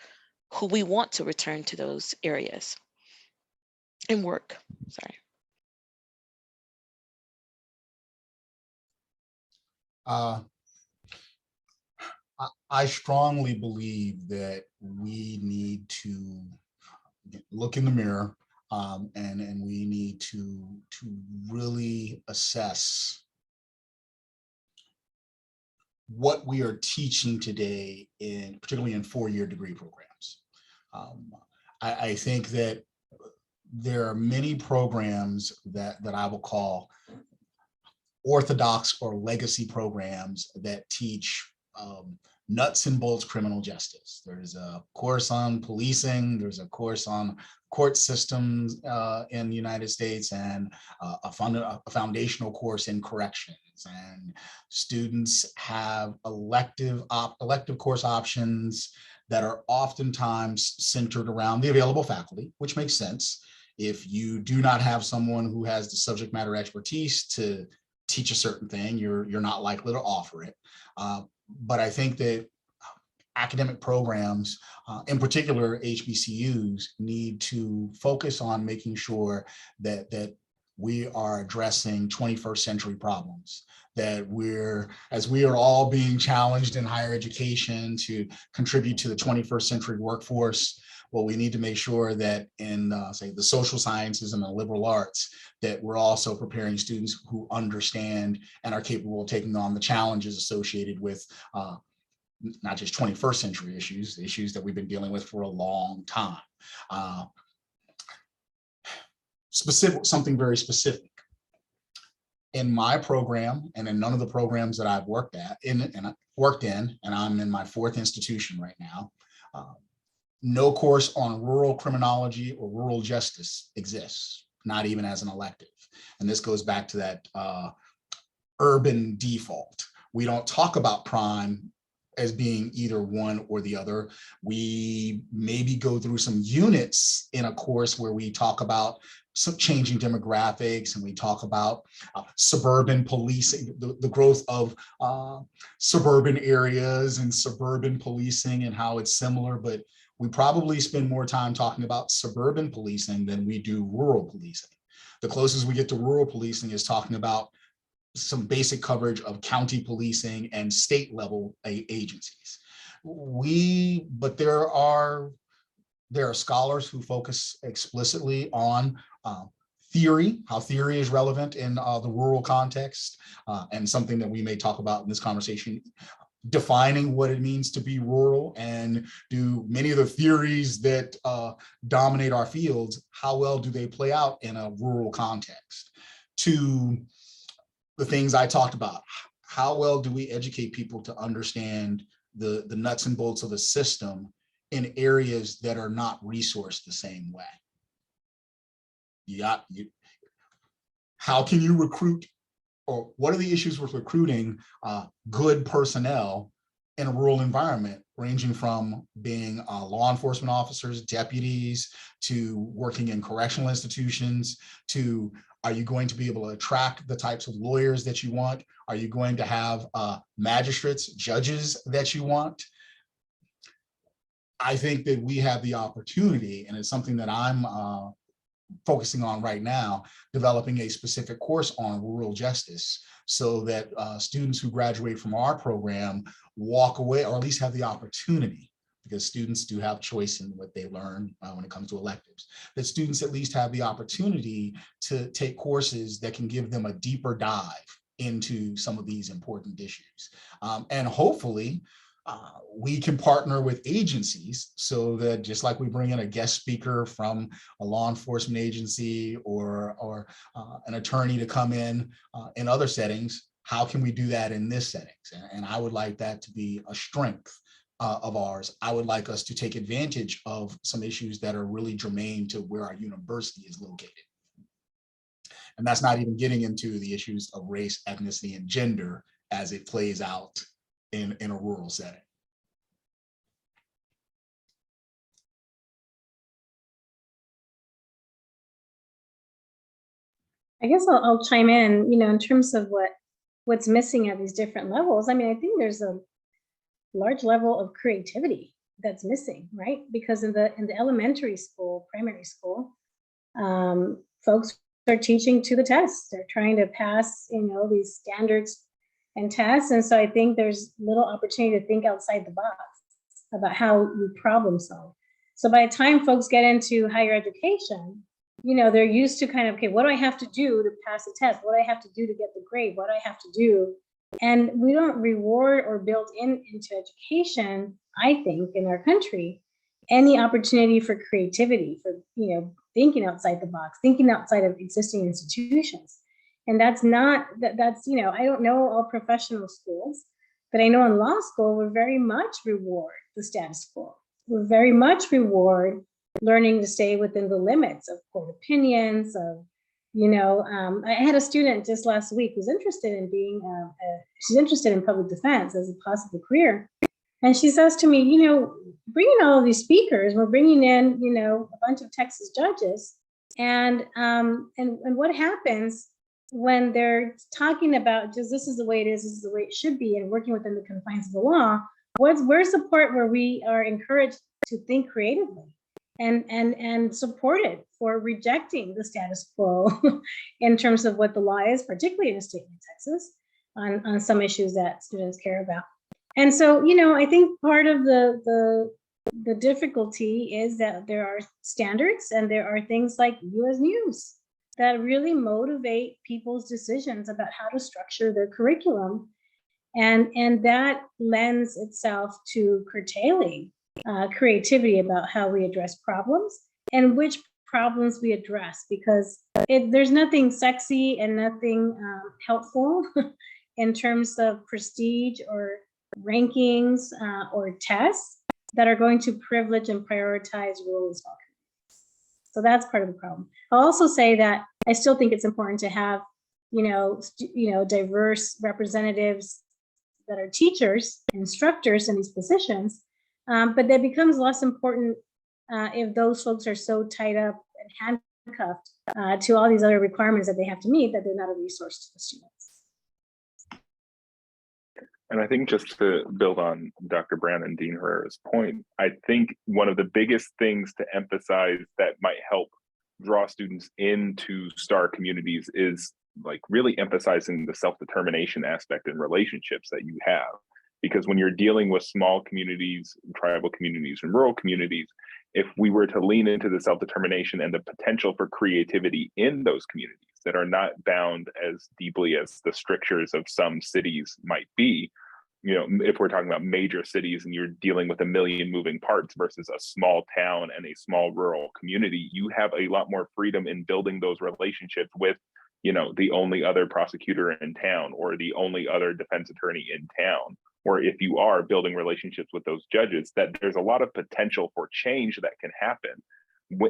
who we want to return to those areas and work. Sorry. I strongly believe that we need to look in the mirror, and we need to really assess what we are teaching today, particularly in four-year degree programs. I think that there are many programs that I will call orthodox or legacy programs that teach nuts and bolts criminal justice. There's a course on policing, there's a course on court systems in the United States, and a foundational course in corrections. And students have elective course options that are oftentimes centered around the available faculty, which makes sense. If you do not have someone who has the subject matter expertise to teach a certain thing, you're not likely to offer it. But I think that academic programs, in particular HBCUs, need to focus on making sure that we are addressing 21st century problems, that as we are all being challenged in higher education to contribute to the 21st century workforce, well, we need to make sure that in, say, the social sciences and the liberal arts, that we're also preparing students who understand and are capable of taking on the challenges associated with not just 21st century issues that we've been dealing with for a long time. Something very specific. In my program, and in none of the programs that I've worked in, and I'm in my fourth institution right now, no course on rural criminology or rural justice exists, not even as an elective. And this goes back to that urban default. We don't talk about crime as being either one or the other. We maybe go through some units in a course where we talk about some changing demographics, and we talk about suburban policing, the growth of suburban areas and suburban policing and how it's similar, but we probably spend more time talking about suburban policing than we do rural policing. The closest we get to rural policing is talking about some basic coverage of county policing and state level agencies. But there are scholars who focus explicitly on theory, how theory is relevant in the rural context, and something that we may talk about in this conversation, defining what it means to be rural, and do many of the theories that dominate our fields, how well do they play out in a rural context? To the things I talked about, how well do we educate people to understand the nuts and bolts of the system in areas that are not resourced the same way? How can you recruit, or what are the issues with recruiting good personnel in a rural environment, ranging from being law enforcement officers, deputies, to working in correctional institutions, to are you going to be able to attract the types of lawyers that you want? Are you going to have magistrates, judges that you want? I think that we have the opportunity, and it's something that I'm focusing on right now, developing a specific course on rural justice, so that students who graduate from our program walk away, or at least have the opportunity, because students do have choice in what they learn when it comes to electives, that students at least have the opportunity to take courses that can give them a deeper dive into some of these important issues. And hopefully, we can partner with agencies, so that just like we bring in a guest speaker from a law enforcement agency or an attorney to come in other settings, how can we do that in this settings? And I would like that to be a strength of ours. I would like us to take advantage of some issues that are really germane to where our university is located. And that's not even getting into the issues of race, ethnicity, and gender as it plays out in a rural setting. I guess I'll chime in, in terms of what's missing at these different levels. I mean, I think there's a large level of creativity that's missing, right? Because in the elementary school, primary school, folks are teaching to the test. They're trying to pass, these standards and tests. And so I think there's little opportunity to think outside the box about how you problem solve. So by the time folks get into higher education, they're used to kind of, okay, what do I have to do to pass a test? What do I have to do to get the grade? What do I have to do? And we don't reward or build into education, I think, in our country, any opportunity for creativity, for, thinking outside the box, thinking outside of existing institutions. And that's not, that's, I don't know all professional schools, but I know in law school, we're very much reward the status quo. We're very much reward learning to stay within the limits of court opinions, of, I had a student just last week who's interested in being, she's interested in public defense as a possible career. And she says to me, bringing all of these speakers, we're bringing in, a bunch of Texas judges, and what happens when they're talking about just this is the way it is, this is the way it should be, and working within the confines of the law? Where's the part where we are encouraged to think creatively and supported for rejecting the status quo in terms of what the law is, particularly in a state like Texas, on some issues that students care about? And so, I think part of the difficulty is that there are standards and there are things like U.S. News that really motivate people's decisions about how to structure their curriculum. And that lends itself to curtailing creativity about how we address problems and which problems we address, because there's nothing sexy and nothing helpful in terms of prestige or rankings or tests that are going to privilege and prioritize rural and small communities. So that's part of the problem. I'll also say that I still think it's important to have, diverse representatives that are teachers, instructors in these positions, but that becomes less important if those folks are so tied up and handcuffed to all these other requirements that they have to meet that they're not a resource to the students. And I think just to build on Dr. Brown and Dean Herrera's point, I think one of the biggest things to emphasize that might help draw students into STAR communities is like really emphasizing the self-determination aspect in relationships that you have. Because when you're dealing with small communities, tribal communities, and rural communities, if we were to lean into the self-determination and the potential for creativity in those communities that are not bound as deeply as the strictures of some cities might be, if we're talking about major cities and you're dealing with a million moving parts versus a small town and a small rural community, you have a lot more freedom in building those relationships with, the only other prosecutor in town or the only other defense attorney in town. Or if you are building relationships with those judges, that there's a lot of potential for change that can happen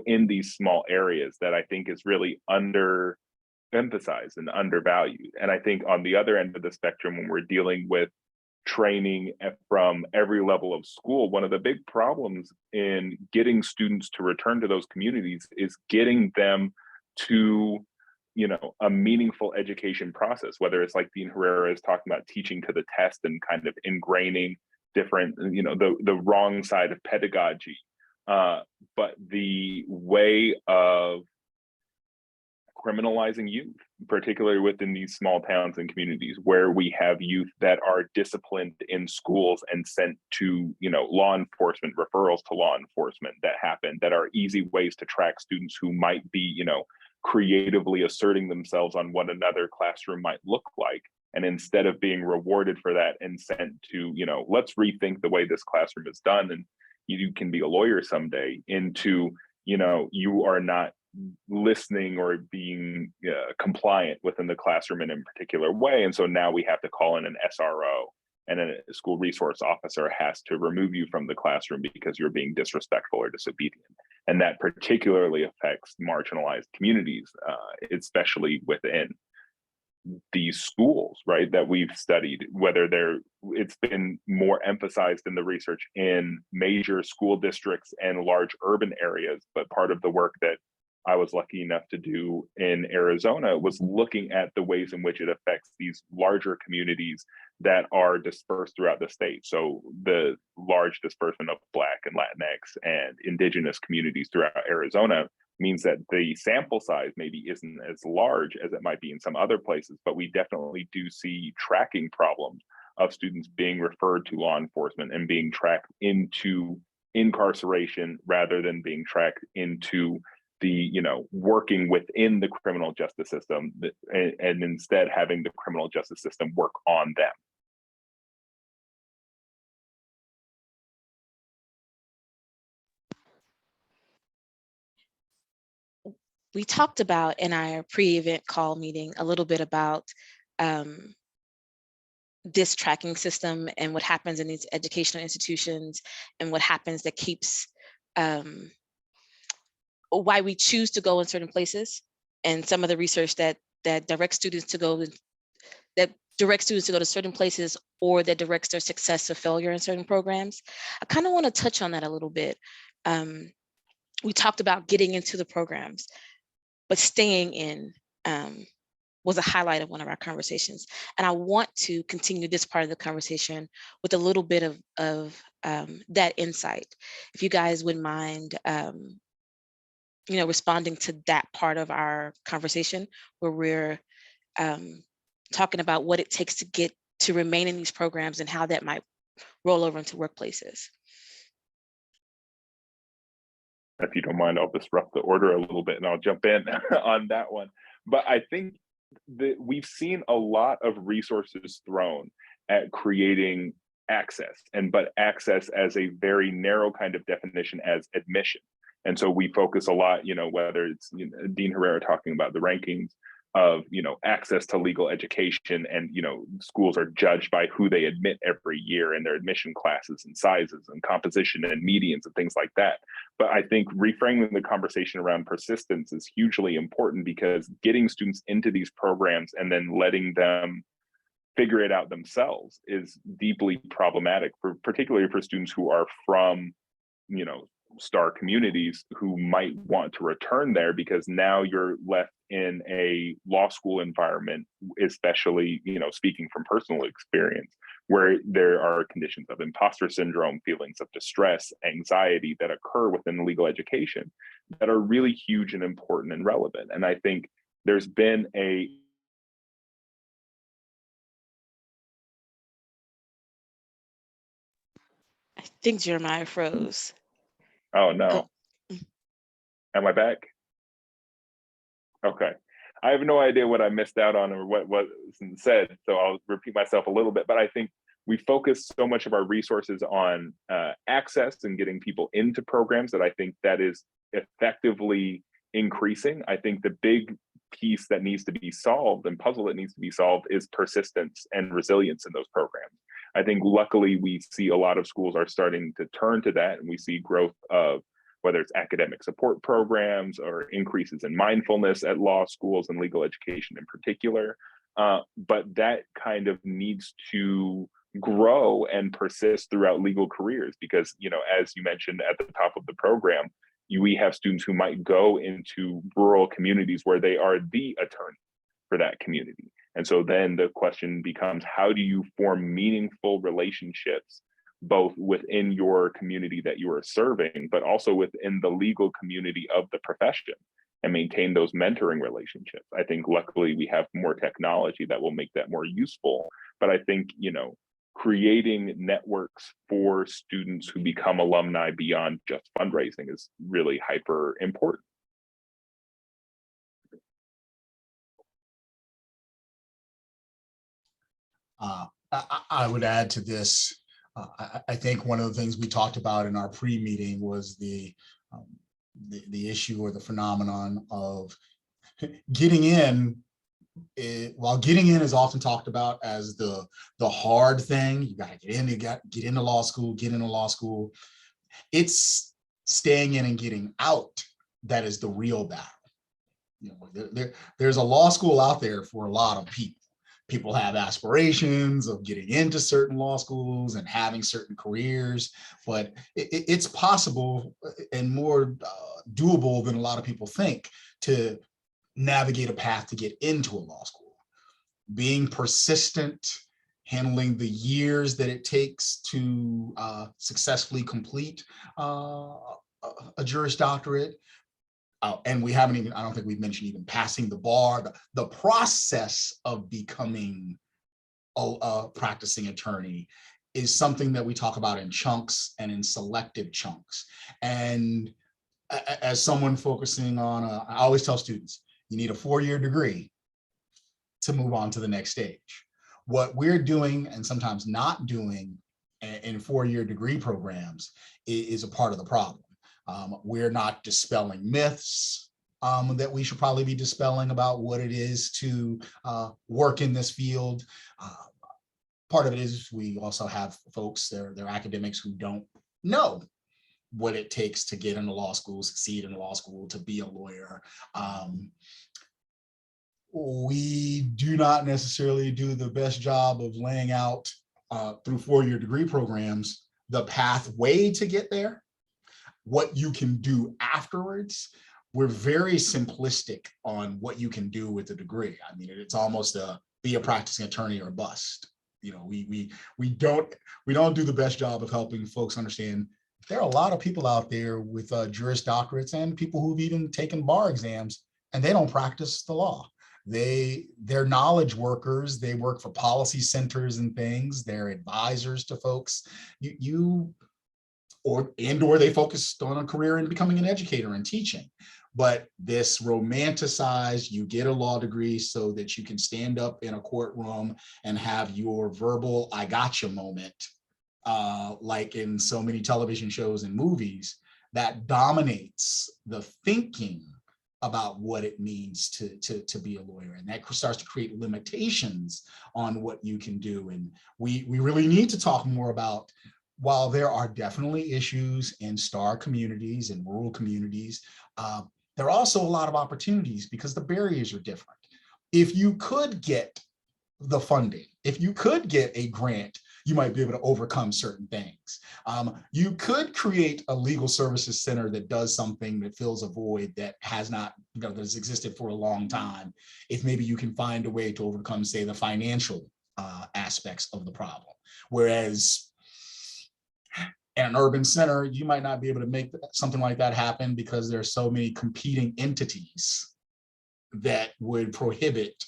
in these small areas that I think is really underemphasized and undervalued. And I think on the other end of the spectrum, when we're dealing with training from every level of school, one of the big problems in getting students to return to those communities is getting them to a meaningful education process, whether it's like Dean Herrera is talking about teaching to the test and kind of ingraining different, the wrong side of pedagogy. But the way of criminalizing youth, particularly within these small towns and communities where we have youth that are disciplined in schools and sent to, law enforcement, referrals to law enforcement that happen, that are easy ways to track students who might be, creatively asserting themselves on what another classroom might look like. And instead of being rewarded for that and sent to, let's rethink the way this classroom is done and you can be a lawyer someday, into, you are not listening or being compliant within the classroom in a particular way. And so now we have to call in an SRO, and a school resource officer has to remove you from the classroom because you're being disrespectful or disobedient. And that particularly affects marginalized communities, especially within these schools, right, that we've studied, whether it's been more emphasized in the research in major school districts and large urban areas. But part of the work that I was lucky enough to do in Arizona was looking at the ways in which it affects these larger communities that are dispersed throughout the state. So the large disbursement of Black and Latinx and Indigenous communities throughout Arizona means that the sample size maybe isn't as large as it might be in some other places, but we definitely do see tracking problems of students being referred to law enforcement and being tracked into incarceration rather than being tracked into the working within the criminal justice system, and instead having the criminal justice system work on them. We talked about in our pre-event call meeting a little bit about this tracking system and what happens in these educational institutions and what happens that keeps why we choose to go in certain places, and some of the research that directs students to go to certain places, or that directs their success or failure in certain programs. I kind of want to touch on that a little bit. We talked about getting into the programs, but staying in was a highlight of one of our conversations. And I want to continue this part of the conversation with a little bit of that insight. If you guys wouldn't mind, responding to that part of our conversation where we're talking about what it takes to remain in these programs and how that might roll over into workplaces. If you don't mind, I'll disrupt the order a little bit and I'll jump in on that one. But I think that we've seen a lot of resources thrown at creating access, but access as a very narrow kind of definition as admission. And so we focus a lot, whether it's Dean Herrera talking about the rankings of, access to legal education, and, schools are judged by who they admit every year in their admission classes and sizes and composition and medians and things like that. But I think reframing the conversation around persistence is hugely important, because getting students into these programs and then letting them figure it out themselves is deeply problematic, particularly for students who are from, star communities who might want to return there, because now you're left in a law school environment, especially, speaking from personal experience, where there are conditions of imposter syndrome, feelings of distress, anxiety that occur within legal education that are really huge and important and relevant. And I think there's been I think Jeremiah froze. Oh no. Oh. Am I back? Okay. I have no idea what I missed out on or what wasn't said, so I'll repeat myself a little bit. But I think we focus so much of our resources on access and getting people into programs that I think that is effectively increasing. I think the big piece that needs to be solved and puzzle that needs to be solved is persistence and resilience in those programs. I think luckily we see a lot of schools are starting to turn to that, and we see growth of whether it's academic support programs or increases in mindfulness at law schools and legal education in particular. But that kind of needs to grow and persist throughout legal careers, because, as you mentioned at the top of the program, we have students who might go into rural communities where they are the attorney for that community. And so then the question becomes, how do you form meaningful relationships, both within your community that you are serving, but also within the legal community of the profession, and maintain those mentoring relationships? I think luckily we have more technology that will make that more useful. But I think, creating networks for students who become alumni beyond just fundraising is really hyper important. I would add to this. I think one of the things we talked about in our pre-meeting was the issue or the phenomenon of getting in. While getting in is often talked about as the hard thing, you got to get in, get into law school, get into law school. It's staying in and getting out that is the real battle. There's a law school out there for a lot of people. People have aspirations of getting into certain law schools and having certain careers, but it's possible and more doable than a lot of people think to navigate a path to get into a law school. Being persistent, handling the years that it takes to successfully complete a Juris Doctorate. And we haven't even, I don't think we've mentioned even passing the bar, the process of becoming a practicing attorney is something that we talk about in chunks and in selective chunks. And as someone focusing on, I always tell students, you need a 4-year degree to move on to the next stage. What we're doing and sometimes not doing in 4-year degree programs is a part of the problem. We're not dispelling myths that we should probably be dispelling about what it is to work in this field. Part of it is we also have folks, they're academics who don't know what it takes to get into law school, succeed in law school, to be a lawyer. We do not necessarily do the best job of laying out through 4-year degree programs the pathway to get there, what you can do afterwards. We're very simplistic on what you can do with a degree. I mean, it's almost be a practicing attorney or bust. You know, we don't do the best job of helping folks understand there are a lot of people out there with Juris Doctorates and people who've even taken bar exams, and they don't practice the law. They're knowledge workers. They work for policy centers and things. They're advisors to folks. Or they focused on a career in becoming an educator and teaching. But this romanticized, you get a law degree so that you can stand up in a courtroom and have your verbal "I gotcha" moment, like in so many television shows and movies, that dominates the thinking about what it means to be a lawyer. And that starts to create limitations on what you can do. And we really need to talk more about, while there are definitely issues in STAR communities and rural communities, there are also a lot of opportunities because the barriers are different. If you could get the funding, if you could get a grant, you might be able to overcome certain things. You could create a legal services center that does something that fills a void that has not, that has existed for a long time. If maybe you can find a way to overcome, say, the financial aspects of the problem. Whereas in an urban center, you might not be able to make something like that happen because there are so many competing entities that would prohibit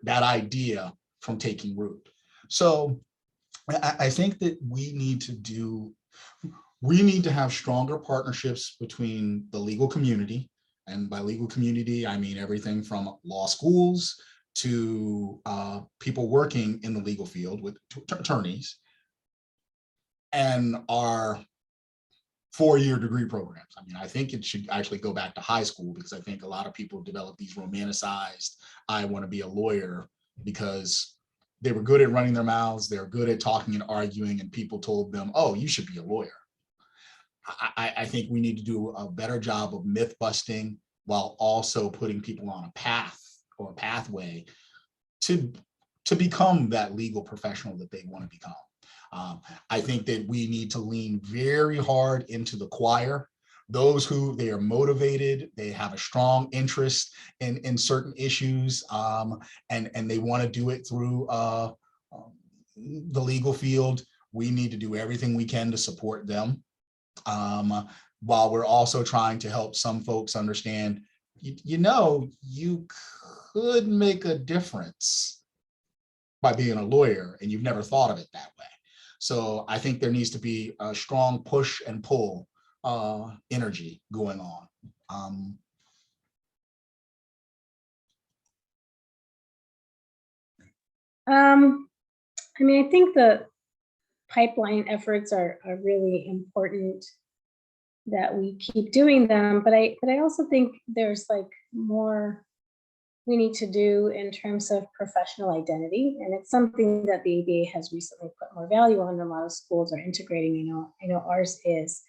that idea from taking root. So I think that we need to have stronger partnerships between the legal community, and by legal community, I mean everything from law schools to people working in the legal field with attorneys, and our 4-year degree programs. I mean, I think it should actually go back to high school, because I think a lot of people develop these romanticized, I want to be a lawyer, because they were good at running their mouths, they're good at talking and arguing, and people told them, oh, you should be a lawyer. I think we need to do a better job of myth busting while also putting people on a path or a pathway to become that legal professional that they want to become. I think that we need to lean very hard into the choir, those who they are motivated, they have a strong interest in certain issues, and they want to do it through the legal field. We need to do everything we can to support them, while we're also trying to help some folks understand, you could make a difference by being a lawyer, and you've never thought of it that way. So I think there needs to be a strong push and pull energy going on. I mean, I think the pipeline efforts are really important, that we keep doing them, but I also think there's like more we need to do in terms of professional identity, and it's something that the ABA has recently put more value on. A lot of schools are integrating. I know ours is.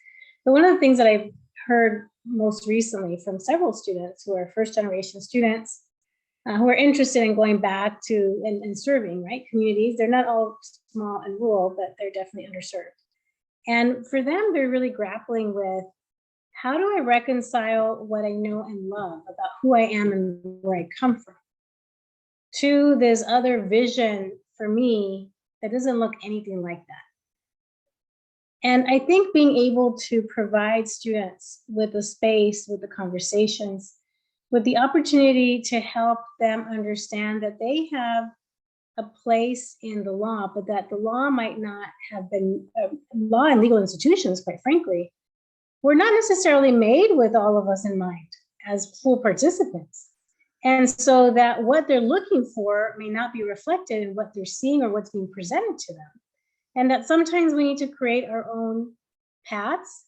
But one of the things that I've heard most recently from several students who are first-generation students who are interested in going back to and serving, right, communities. They're not all small and rural, but they're definitely underserved. And for them, they're really grappling with, how do I reconcile what I know and love about who I am and where I come from to this other vision for me that doesn't look anything like that? And I think being able to provide students with the space, with the conversations, with the opportunity to help them understand that they have a place in the law, but that the law might not have been, law and legal institutions, quite frankly, were not necessarily made with all of us in mind as full participants. And so that what they're looking for may not be reflected in what they're seeing or what's being presented to them. And that sometimes we need to create our own paths,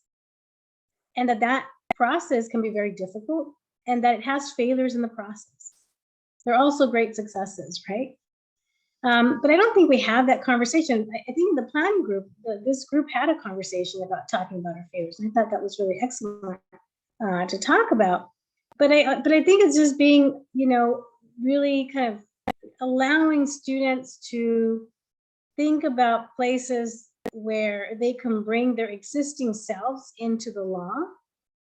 and that process can be very difficult, and that it has failures in the process. There are also great successes, right? But I don't think we have that conversation. I think in the planning group, this group had a conversation about talking about our failures. And I thought that was really excellent to talk about. But I think it's just being, really kind of allowing students to think about places where they can bring their existing selves into the law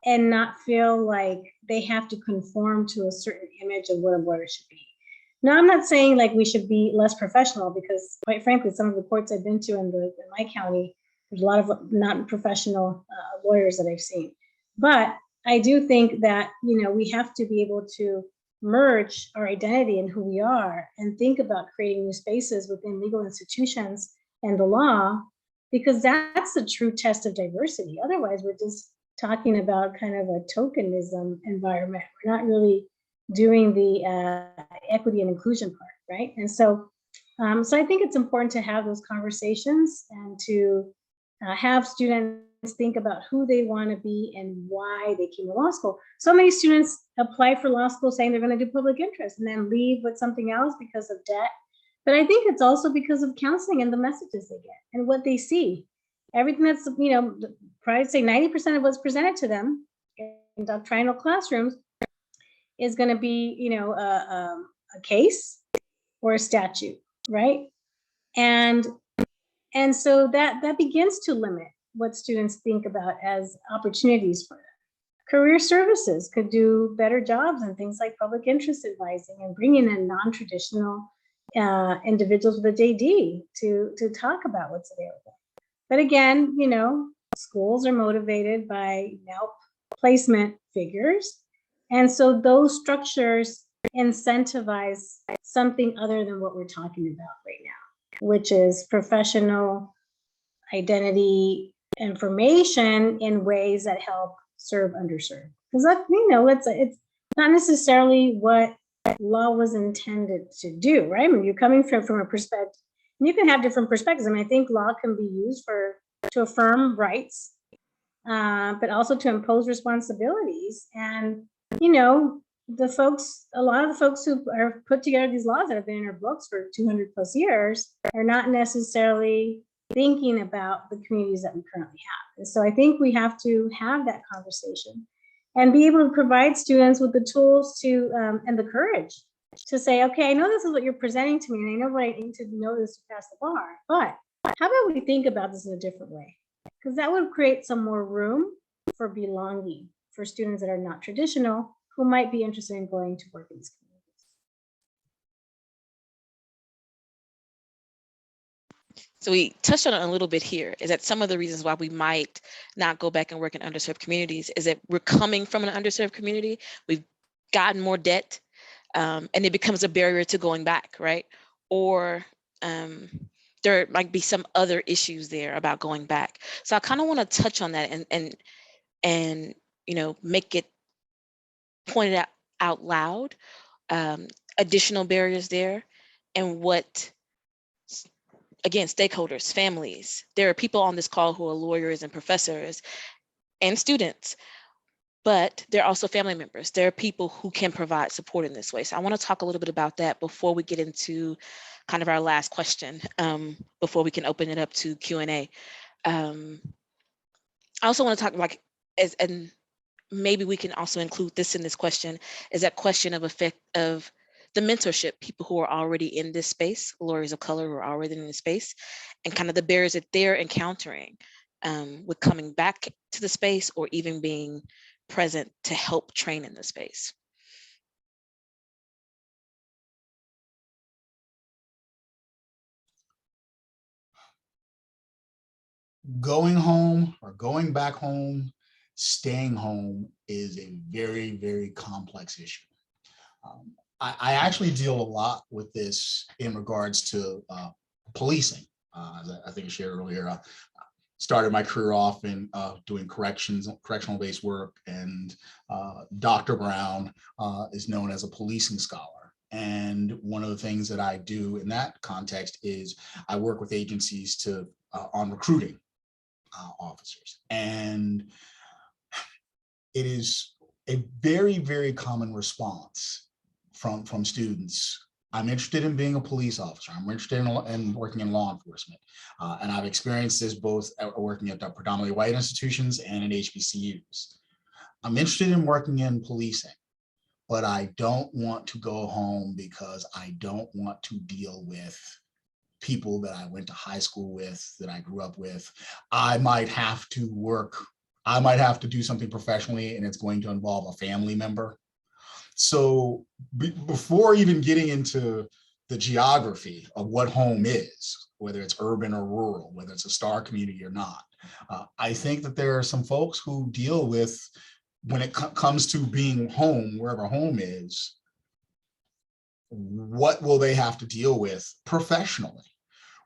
and not feel like they have to conform to a certain image of what a lawyer should be. Now, I'm not saying like we should be less professional, because quite frankly, some of the courts I've been to in my county, there's a lot of non-professional lawyers that I've seen. But I do think that, we have to be able to merge our identity and who we are and think about creating new spaces within legal institutions and the law, because that's the true test of diversity. Otherwise, we're just talking about kind of a tokenism environment. We're not really doing the equity and inclusion part, right? And so I think it's important to have those conversations and to have students think about who they want to be and why they came to law school. So many students apply for law school saying they're going to do public interest and then leave with something else because of debt. But I think it's also because of counseling and the messages they get and what they see. Everything that's, probably say 90% of what's presented to them in doctrinal classrooms is going to be, a case or a statute, right? And so that begins to limit what students think about as opportunities for them. Career services could do better jobs in things like public interest advising and bringing in non-traditional individuals with a JD to talk about what's available. But again, schools are motivated by now placement figures. And so those structures incentivize something other than what we're talking about right now, which is professional identity information in ways that help serve underserved. Because it's not necessarily what law was intended to do, right? I mean, you're coming from a perspective, and you can have different perspectives. I mean, I think law can be used to affirm rights, but also to impose responsibilities. And a lot of the folks who are put together these laws that have been in our books for 200 plus years are not necessarily thinking about the communities that we currently have. And so I think we have to have that conversation and be able to provide students with the tools to and the courage to say, okay, I know this is what you're presenting to me, and I know what I need to know this to pass the bar, but how about we think about this in a different way? Because that would create some more room for belonging for students that are not traditional, who might be interested in going to work in these communities. So we touched on it a little bit here, is that some of the reasons why we might not go back and work in underserved communities is that we're coming from an underserved community, we've gotten more debt, and it becomes a barrier to going back, right? Or there might be some other issues there about going back. So I kind of want to touch on that and make it pointed out loud, additional barriers there, and what, again, stakeholders, families. There are people on this call who are lawyers and professors and students, but there are also family members. There are people who can provide support in this way. So I want to talk a little bit about that before we get into kind of our last question, before we can open it up to Q&A. I also want to talk like, and maybe we can also include this in this question, is that question of effect of the mentorship, people who are already in this space, lawyers of color who are already in this space, and kind of the barriers that they're encountering with coming back to the space or even being present to help train in the space. Going home or going back home, staying home is a very, very complex issue. I actually deal a lot with this in regards to policing, as I think I shared earlier. started my career off in doing correctional based work, and Dr. Brown is known as a policing scholar. And one of the things that I do in that context is I work with agencies to on recruiting officers. And it is a very, very common response from students. I'm interested in being a police officer. I'm interested in working in law enforcement. And I've experienced this both working at the predominantly white institutions and in HBCUs. I'm interested in working in policing, but I don't want to go home because I don't want to deal with people that I went to high school with, that I grew up with. I might have to do something professionally, and it's going to involve a family member. So before even getting into the geography of what home is, whether it's urban or rural, whether it's a star community or not, I think that there are some folks who deal with, when it comes to being home, wherever home is, what will they have to deal with professionally?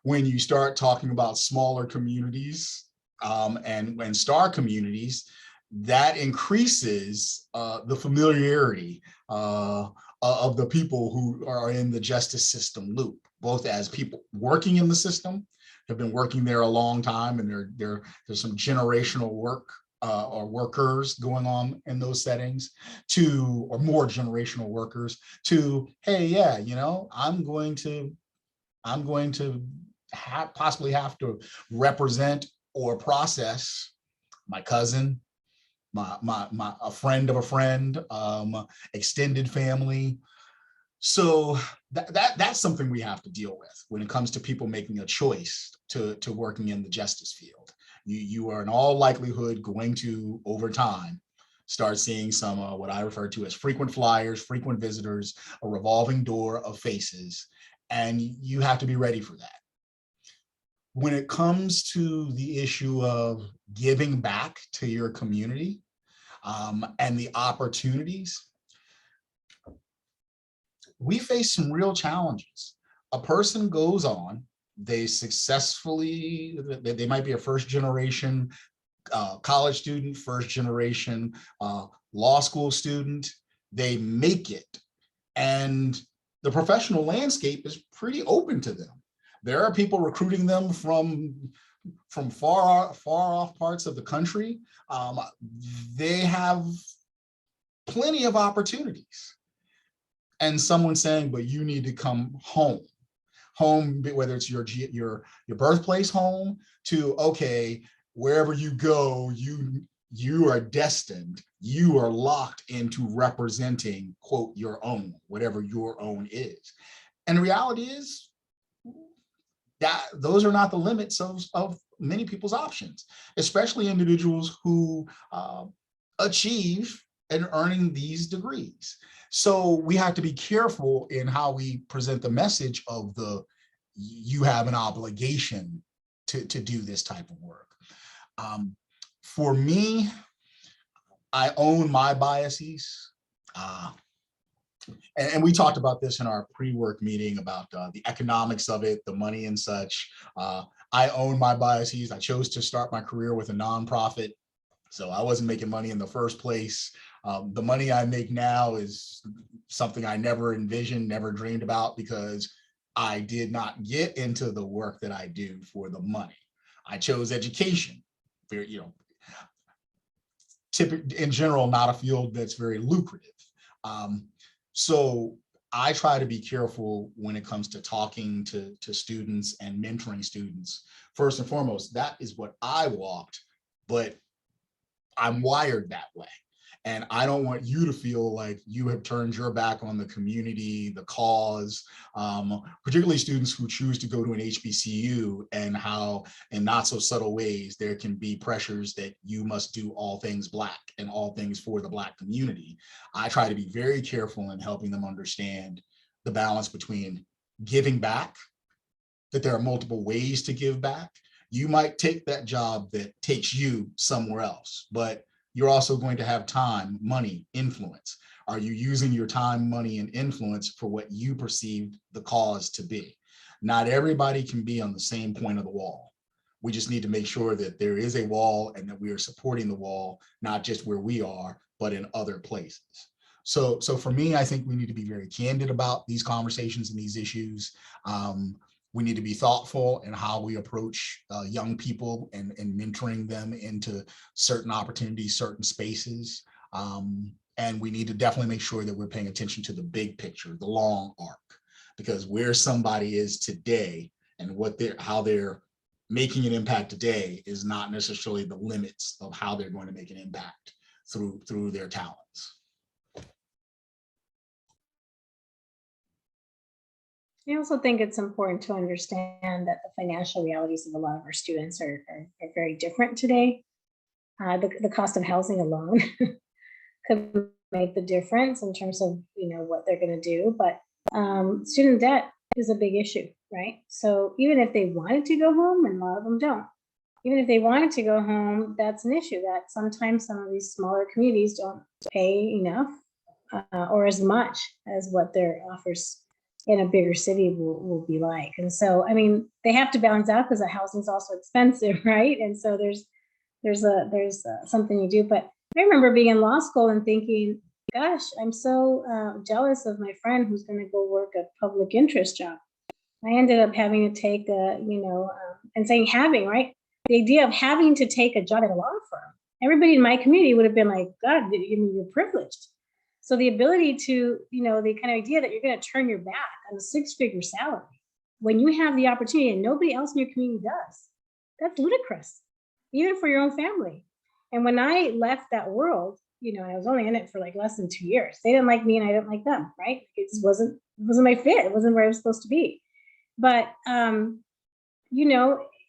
When you start talking about smaller communities and star communities, that increases the familiarity of the people who are in the justice system loop, both as people working in the system, have been working there a long time, and there's some generational work or workers going on in those settings, or more generational workers, to, hey, yeah, I'm going to possibly have to represent or process my cousin, a friend of a friend, extended family. So that's something we have to deal with when it comes to people making a choice to working in the justice field. You are in all likelihood going to, over time, start seeing some what I refer to as frequent flyers, frequent visitors, a revolving door of faces, and you have to be ready for that. When it comes to the issue of giving back to your community and the opportunities, we face some real challenges. A person goes on, they might be a first generation college student, first generation law school student, they make it. And the professional landscape is pretty open to them. There are people recruiting them from far off parts of the country. They have plenty of opportunities. And someone saying, but you need to come home, whether it's your birthplace home, to, okay, wherever you go, you are destined, you are locked into representing, quote, your own, whatever your own is. And the reality is that those are not the limits of many people's options, especially individuals who achieve and earning these degrees. So we have to be careful in how we present the message of you have an obligation to do this type of work. For me, I own my biases. And we talked about this in our pre-work meeting about the economics of it, the money and such. I own my biases. I chose to start my career with a nonprofit, so I wasn't making money in the first place. The money I make now is something I never envisioned, never dreamed about, because I did not get into the work that I do for the money. I chose education, in general, not a field that's very lucrative. So I try to be careful when it comes to talking to students and mentoring students. First and foremost, that is what I walked, but I'm wired that way. And I don't want you to feel like you have turned your back on the community, the cause, particularly students who choose to go to an HBCU, and how in not so subtle ways there can be pressures that you must do all things Black and all things for the Black community. I try to be very careful in helping them understand the balance between giving back, that there are multiple ways to give back. You might take that job that takes you somewhere else, but you're also going to have time, money, influence. Are you using your time, money, and influence for what you perceive the cause to be? Not everybody can be on the same point of the wall. We just need to make sure that there is a wall and that we are supporting the wall, not just where we are, but in other places. So for me, I think we need to be very candid about these conversations and these issues. We need to be thoughtful in how we approach young people and mentoring them into certain opportunities, certain spaces. And we need to definitely make sure that we're paying attention to the big picture, the long arc, because where somebody is today and how they're making an impact today is not necessarily the limits of how they're going to make an impact through their talents. I also think it's important to understand that the financial realities of a lot of our students are very different today. The cost of housing alone could make the difference in terms of what they're going to do, but student debt is a big issue, right? So even if they wanted to go home, and a lot of them don't, even if they wanted to go home, that's an issue that sometimes some of these smaller communities don't pay enough or as much as what their offers in a bigger city will be like. And so, I mean, they have to balance out because the housing is also expensive, right? And so there's something you do. But I remember being in law school and thinking, gosh, I'm so jealous of my friend who's going to go work a public interest job. I ended up having to take and saying having, right? The idea of having to take a job at a law firm. Everybody in my community would have been like, God, you're privileged. So the ability to, the kind of idea that you're going to turn your back on a 6-figure salary when you have the opportunity and nobody else in your community does, that's ludicrous, even for your own family. And when I left that world, I was only in it for like less than 2 years. They didn't like me and I didn't like them, right? It just wasn't my fit. It wasn't where I was supposed to be. But,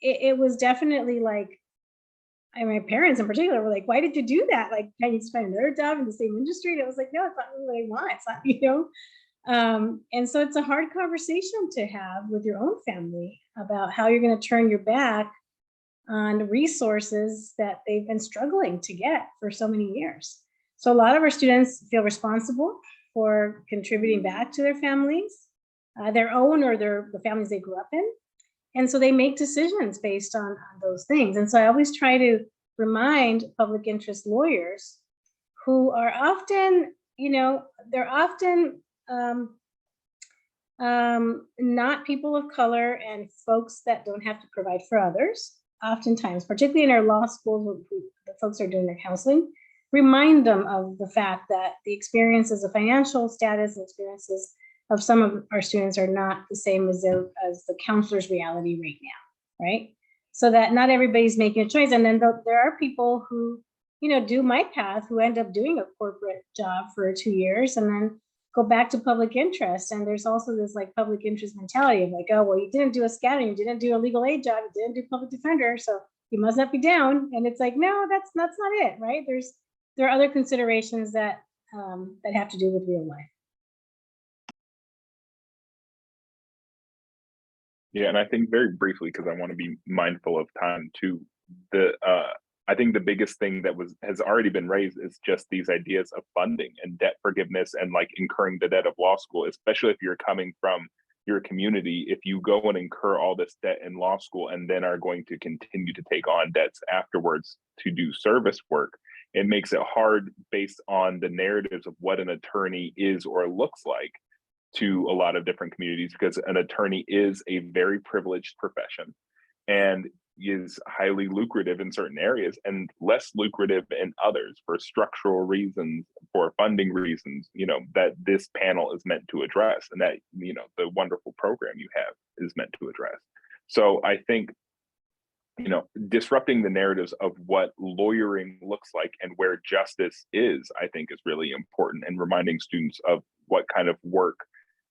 it was definitely like, and my parents in particular were like, why did you do that? Like, can you find another job in the same industry? And I was like, no, it's not really what I want. It's not, and so it's a hard conversation to have with your own family about how you're going to turn your back on resources that they've been struggling to get for so many years. So a lot of our students feel responsible for contributing back to their families, their own or the families they grew up in. And so they make decisions based on those things. And so I always try to remind public interest lawyers who are often, they're often not people of color and folks that don't have to provide for others. Oftentimes, particularly in our law schools, the folks are doing their counseling, remind them of the fact that the experiences of financial status and experiences of some of our students are not the same as the counselor's reality right now, right? So that not everybody's making a choice. And then there are people who, do my path, who end up doing a corporate job for 2 years and then go back to public interest. And there's also this like public interest mentality of like, oh, well, you didn't do a scatter, you didn't do a legal aid job, you didn't do public defender, so you must not be down. And it's like, no, that's not it, right? There are other considerations that have to do with real life. Yeah, and I think very briefly, because I want to be mindful of time too, I think the biggest thing that has already been raised is just these ideas of funding and debt forgiveness and like incurring the debt of law school, especially if you're coming from your community. If you go and incur all this debt in law school and then are going to continue to take on debts afterwards to do service work, it makes it hard based on the narratives of what an attorney is or looks like to a lot of different communities, because an attorney is a very privileged profession and is highly lucrative in certain areas and less lucrative in others for structural reasons, for funding reasons, that this panel is meant to address, and that, the wonderful program you have is meant to address. So I think, disrupting the narratives of what lawyering looks like and where justice is, I think is really important, and reminding students of what kind of work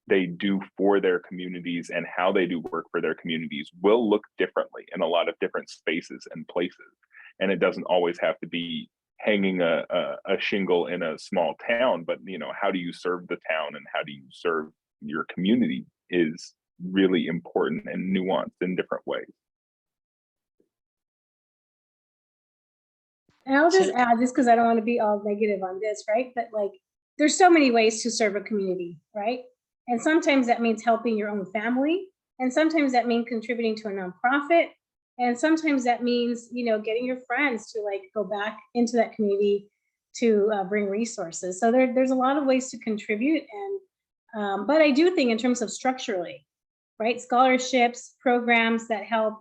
they do for their communities and how they do work for their communities will look differently in a lot of different spaces and places. And it doesn't always have to be hanging a shingle in a small town, but how do you serve the town and how do you serve your community is really important and nuanced in different ways. And I'll just add, just because I don't want to be all negative on this, right? But like, there's so many ways to serve a community, right? And sometimes that means helping your own family. And sometimes that means contributing to a nonprofit. And sometimes that means, getting your friends to like go back into that community to bring resources. So there's a lot of ways to contribute. And but I do think in terms of structurally, right? Scholarships, programs that help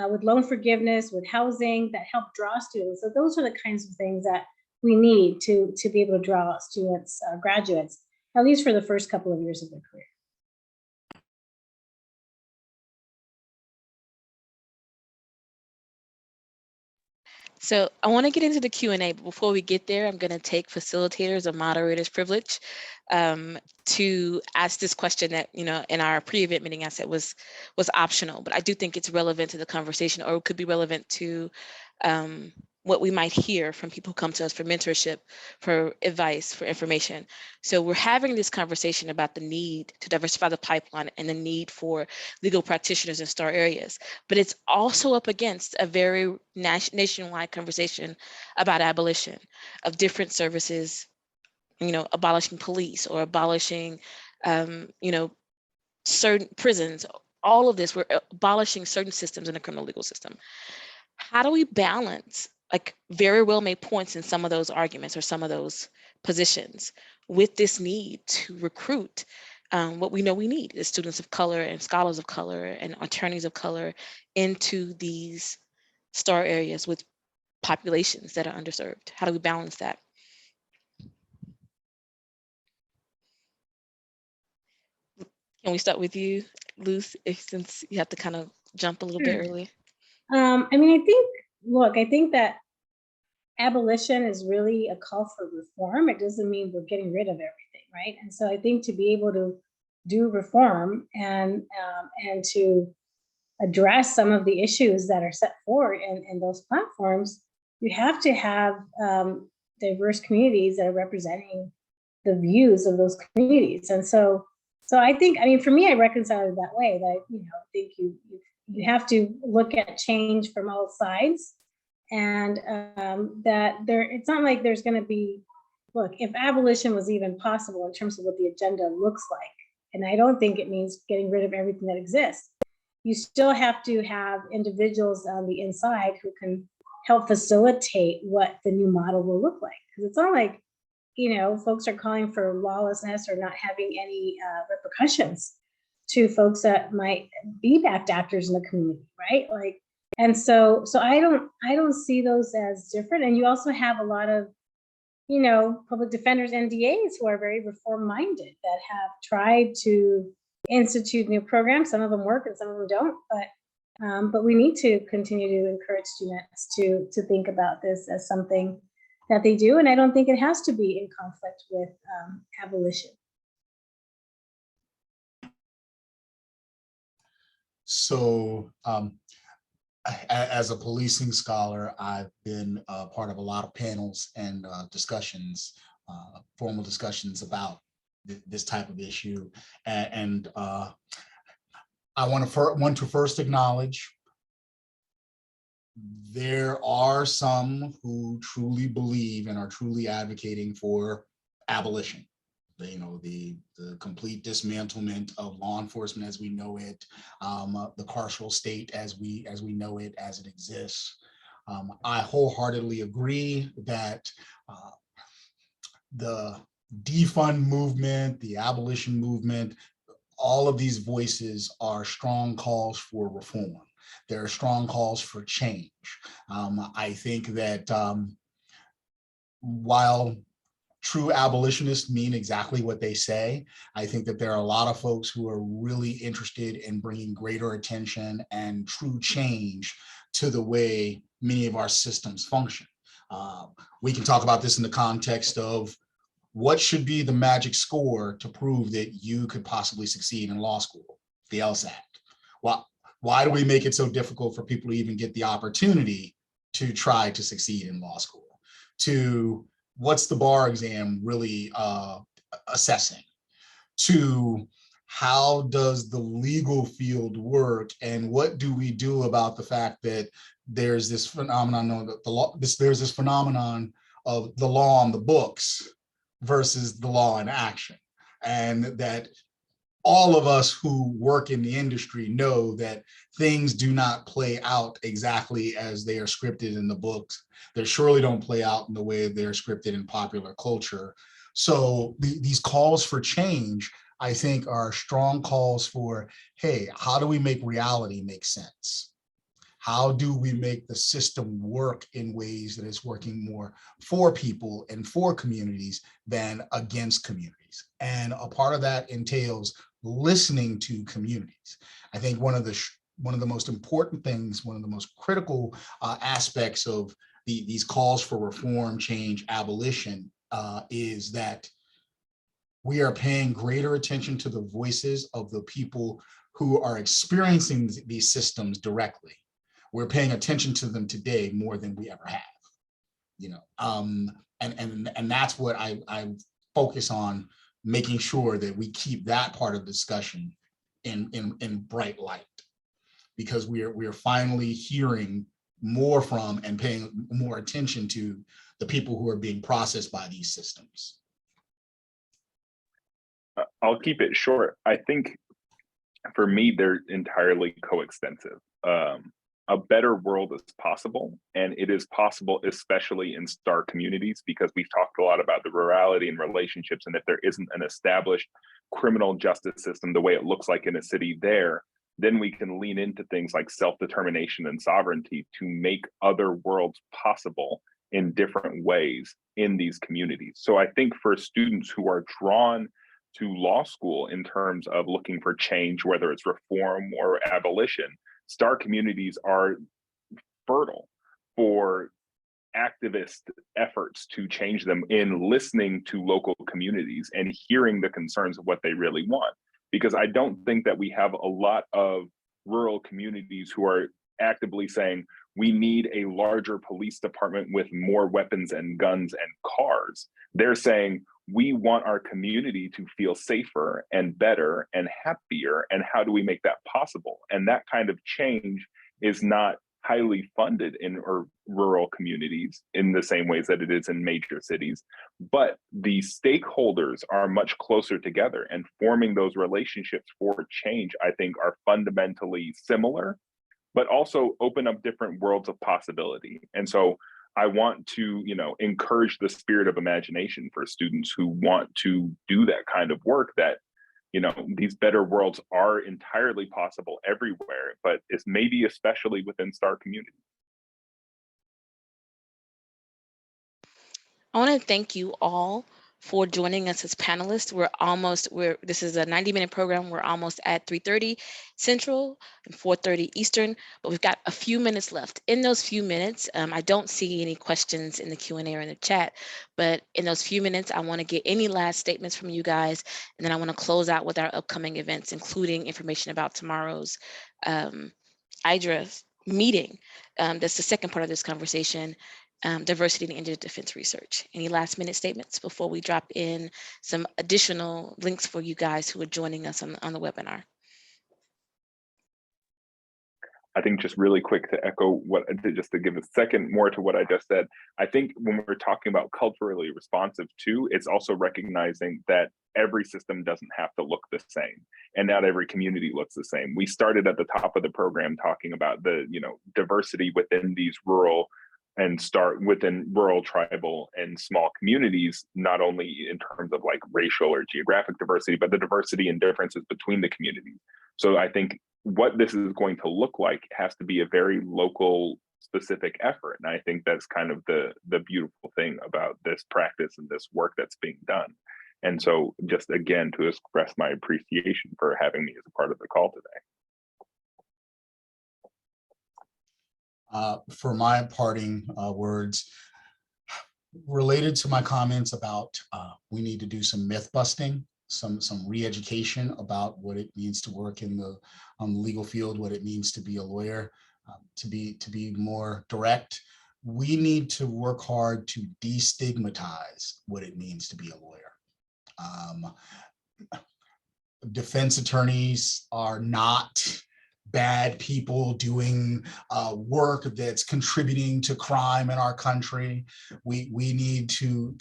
with loan forgiveness, with housing, that help draw students. So those are the kinds of things that we need to be able to draw students, graduates, at least for the first couple of years of their career. So I want to get into the Q&A, but before we get there, I'm going to take facilitators or moderators' privilege to ask this question that, in our pre-event meeting I said was optional, but I do think it's relevant to the conversation, or could be relevant to what we might hear from people who come to us for mentorship, for advice, for information. So we're having this conversation about the need to diversify the pipeline and the need for legal practitioners in STAR areas, but it's also up against a very nationwide conversation about abolition of different services, abolishing police or abolishing, certain prisons. All of this, we're abolishing certain systems in the criminal legal system. How do we balance like very well made points in some of those arguments or some of those positions with this need to recruit what we know we need is students of color and scholars of color and attorneys of color into these STAR areas with populations that are underserved? How do we balance that? Can we start with you, Luce, since you have to kind of jump a little bit early? I think that abolition is really a call for reform. It doesn't mean we're getting rid of everything, right? And so I think to be able to do reform and to address some of the issues that are set forward in those platforms, you have to have diverse communities that are representing the views of those communities. And so I think, for me, I reconcile it that way, that, I think you have to look at change from all sides, and that it's not like there's going to be, if abolition was even possible in terms of what the agenda looks like, and I don't think it means getting rid of everything that exists, you still have to have individuals on the inside who can help facilitate what the new model will look like. Because it's not like, folks are calling for lawlessness or not having any repercussions to folks that might be bad actors in the community, right? And so I don't see those as different. And you also have a lot of, public defenders, NDAs, who are very reform-minded, that have tried to institute new programs. Some of them work and some of them don't, but we need to continue to encourage students to think about this as something that they do. And I don't think it has to be in conflict with abolition. So as a policing scholar, I've been part of a lot of panels and discussions, formal discussions about this type of issue. And I want to first acknowledge there are some who truly believe and are truly advocating for abolition. The complete dismantlement of law enforcement as we know it, the carceral state as we know it, as it exists. I wholeheartedly agree that the defund movement, the abolition movement, all of these voices are strong calls for reform. There are strong calls for change. I think that while true abolitionists mean exactly what they say, I think that there are a lot of folks who are really interested in bringing greater attention and true change to the way many of our systems function. We can talk about this in the context of what should be the magic score to prove that you could possibly succeed in law school, the LSAT. Why do we make it so difficult for people to even get the opportunity to try to succeed in law school? To what's the bar exam really assessing? To how does the legal field work, and what do we do about the fact that there's this phenomenon there's this phenomenon of the law on the books versus the law in action, and that all of us who work in the industry know that things do not play out exactly as they are scripted in the books. They surely don't play out in the way they're scripted in popular culture. So these calls for change, I think, are strong calls for, hey, how do we make reality make sense? How do we make the system work in ways that is working more for people and for communities than against communities? And a part of that entails listening to communities. I think one of the most important things, one of the most critical aspects of these calls for reform, change, abolition is that we are paying greater attention to the voices of the people who are experiencing these systems directly. We're paying attention to them today more than we ever have, you know, and that's what I focus on, making sure that we keep that part of the discussion in bright light, because we are finally hearing more from and paying more attention to the people who are being processed by these systems. I'll keep it short. I think for me, they're entirely coextensive. A better world is possible, and it is possible, especially in STAR communities, because we've talked a lot about the rurality and relationships, and if there isn't an established criminal justice system the way it looks like in a city there, then we can lean into things like self-determination and sovereignty to make other worlds possible in different ways in these communities. So I think for students who are drawn to law school in terms of looking for change, whether it's reform or abolition, STAR communities are fertile for activist efforts to change them in listening to local communities and hearing the concerns of what they really want. Because I don't think that we have a lot of rural communities who are actively saying, we need a larger police department with more weapons and guns and cars. They're saying, we want our community to feel safer and better and happier. And how do we make that possible? And that kind of change is not highly funded in rural communities in the same ways that it is in major cities. But the stakeholders are much closer together, and forming those relationships for change, I think, are fundamentally similar, but also open up different worlds of possibility. And so I want to, encourage the spirit of imagination for students who want to do that kind of work, that, these better worlds are entirely possible everywhere, but it's maybe especially within STAR communities. I want to thank you all for joining us as panelists. This is a 90-minute program. We're almost at 3:30 Central and 4:30 Eastern, but we've got a few minutes left. In those few minutes, I don't see any questions in the Q&A or in the chat, but in those few minutes, I want to get any last statements from you guys, and then I want to close out with our upcoming events, including information about tomorrow's IDRA meeting. That's the second part of this conversation. Diversity and Indigent Defense Research. Any last minute statements before we drop in some additional links for you guys who are joining us on the webinar? I think just really quick to echo just to give a second more to what I just said, I think when we're talking about culturally responsive too, it's also recognizing that every system doesn't have to look the same, and not every community looks the same. We started at the top of the program talking about the diversity within these rural and start within rural, tribal, and small communities, not only in terms of like racial or geographic diversity, but the diversity and differences between the communities. So I think what this is going to look like has to be a very local specific effort. And I think that's kind of the beautiful thing about this practice and this work that's being done. And so just again, to express my appreciation for having me as a part of the call today. For my parting words, related to my comments about we need to do some myth busting, some re-education about what it means to work in the legal field, what it means to be a lawyer, to be more direct. We need to work hard to destigmatize what it means to be a lawyer. Defense attorneys are not bad people doing work that's contributing to crime in our country. We need to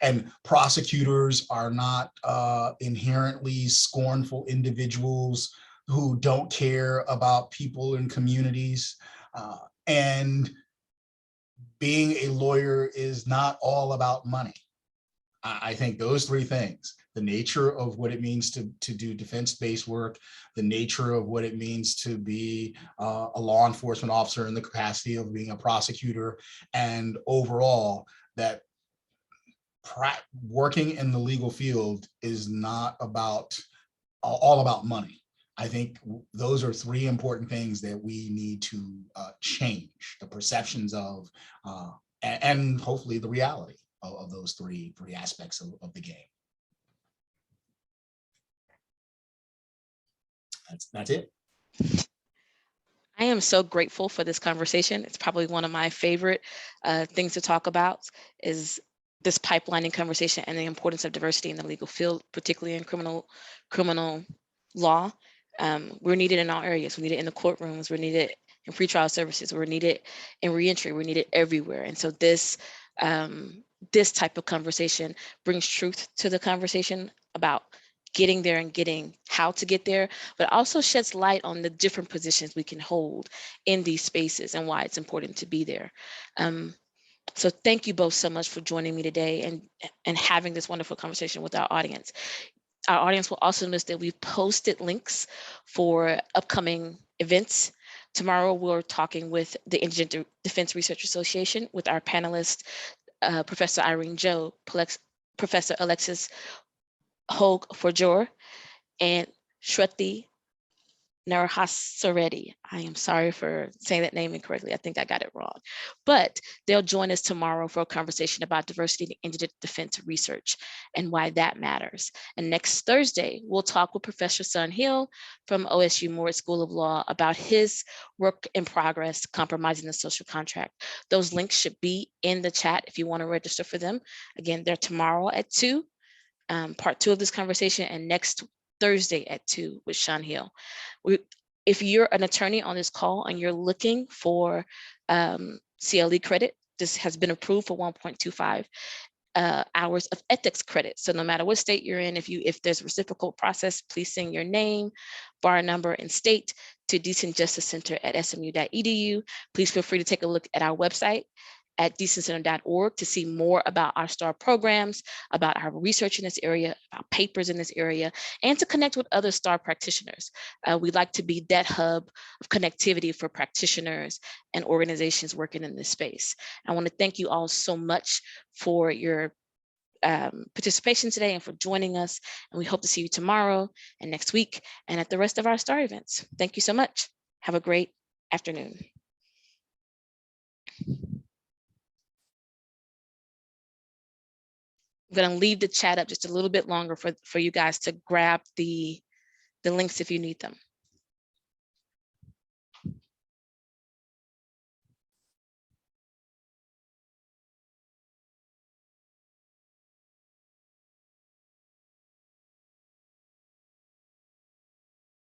and prosecutors are not inherently scornful individuals who don't care about people in communities. And being a lawyer is not all about money. I think those three things, the nature of what it means to do defense-based work, the nature of what it means to be a law enforcement officer in the capacity of being a prosecutor, and overall that working in the legal field is not about all about money. I think those are three important things that we need to change the perceptions of, and hopefully the reality of those three aspects of the game. That's it. I am so grateful for this conversation. It's probably one of my favorite things to talk about, is this pipelining conversation and the importance of diversity in the legal field, particularly in criminal law. We're needed in all areas. We're needed in the courtrooms. We're needed in pretrial services. We're needed in reentry. We're needed everywhere. And so this type of conversation brings truth to the conversation about getting there and getting how to get there, but also sheds light on the different positions we can hold in these spaces and why it's important to be there. So thank you both so much for joining me today and having this wonderful conversation with our audience. Our audience will also notice that we've posted links for upcoming events. Tomorrow, we're talking with the Indigent Defense Research Association with our panelists, Professor Irene Joe, Professor Alexis Hogue-Forjor, and Shruti Narahasaredi. I am sorry for saying that name incorrectly. I think I got it wrong. But they'll join us tomorrow for a conversation about diversity in indigent defense research and why that matters. And next Thursday, we'll talk with Professor Sun Hill from OSU Moore School of Law about his work in progress, Compromising the Social Contract. Those links should be in the chat if you want to register for them. Again, they're tomorrow at 2, part 2 of this conversation, and next Thursday at 2 with Sean Hill. If you're an attorney on this call and you're looking for CLE credit, this has been approved for 1.25 hours of ethics credit. So no matter what state you're in, if there's a reciprocal process, please send your name, bar number, and state to Deason Justice Center at smu.edu. Please feel free to take a look at our website at deasoncenter.org to see more about our STAR programs, about our research in this area, about papers in this area, and to connect with other STAR practitioners. We'd like to be that hub of connectivity for practitioners and organizations working in this space. I want to thank you all so much for your participation today and for joining us. And we hope to see you tomorrow and next week and at the rest of our STAR events. Thank you so much. Have a great afternoon. I'm going to leave the chat up just a little bit longer for you guys to grab the links if you need them.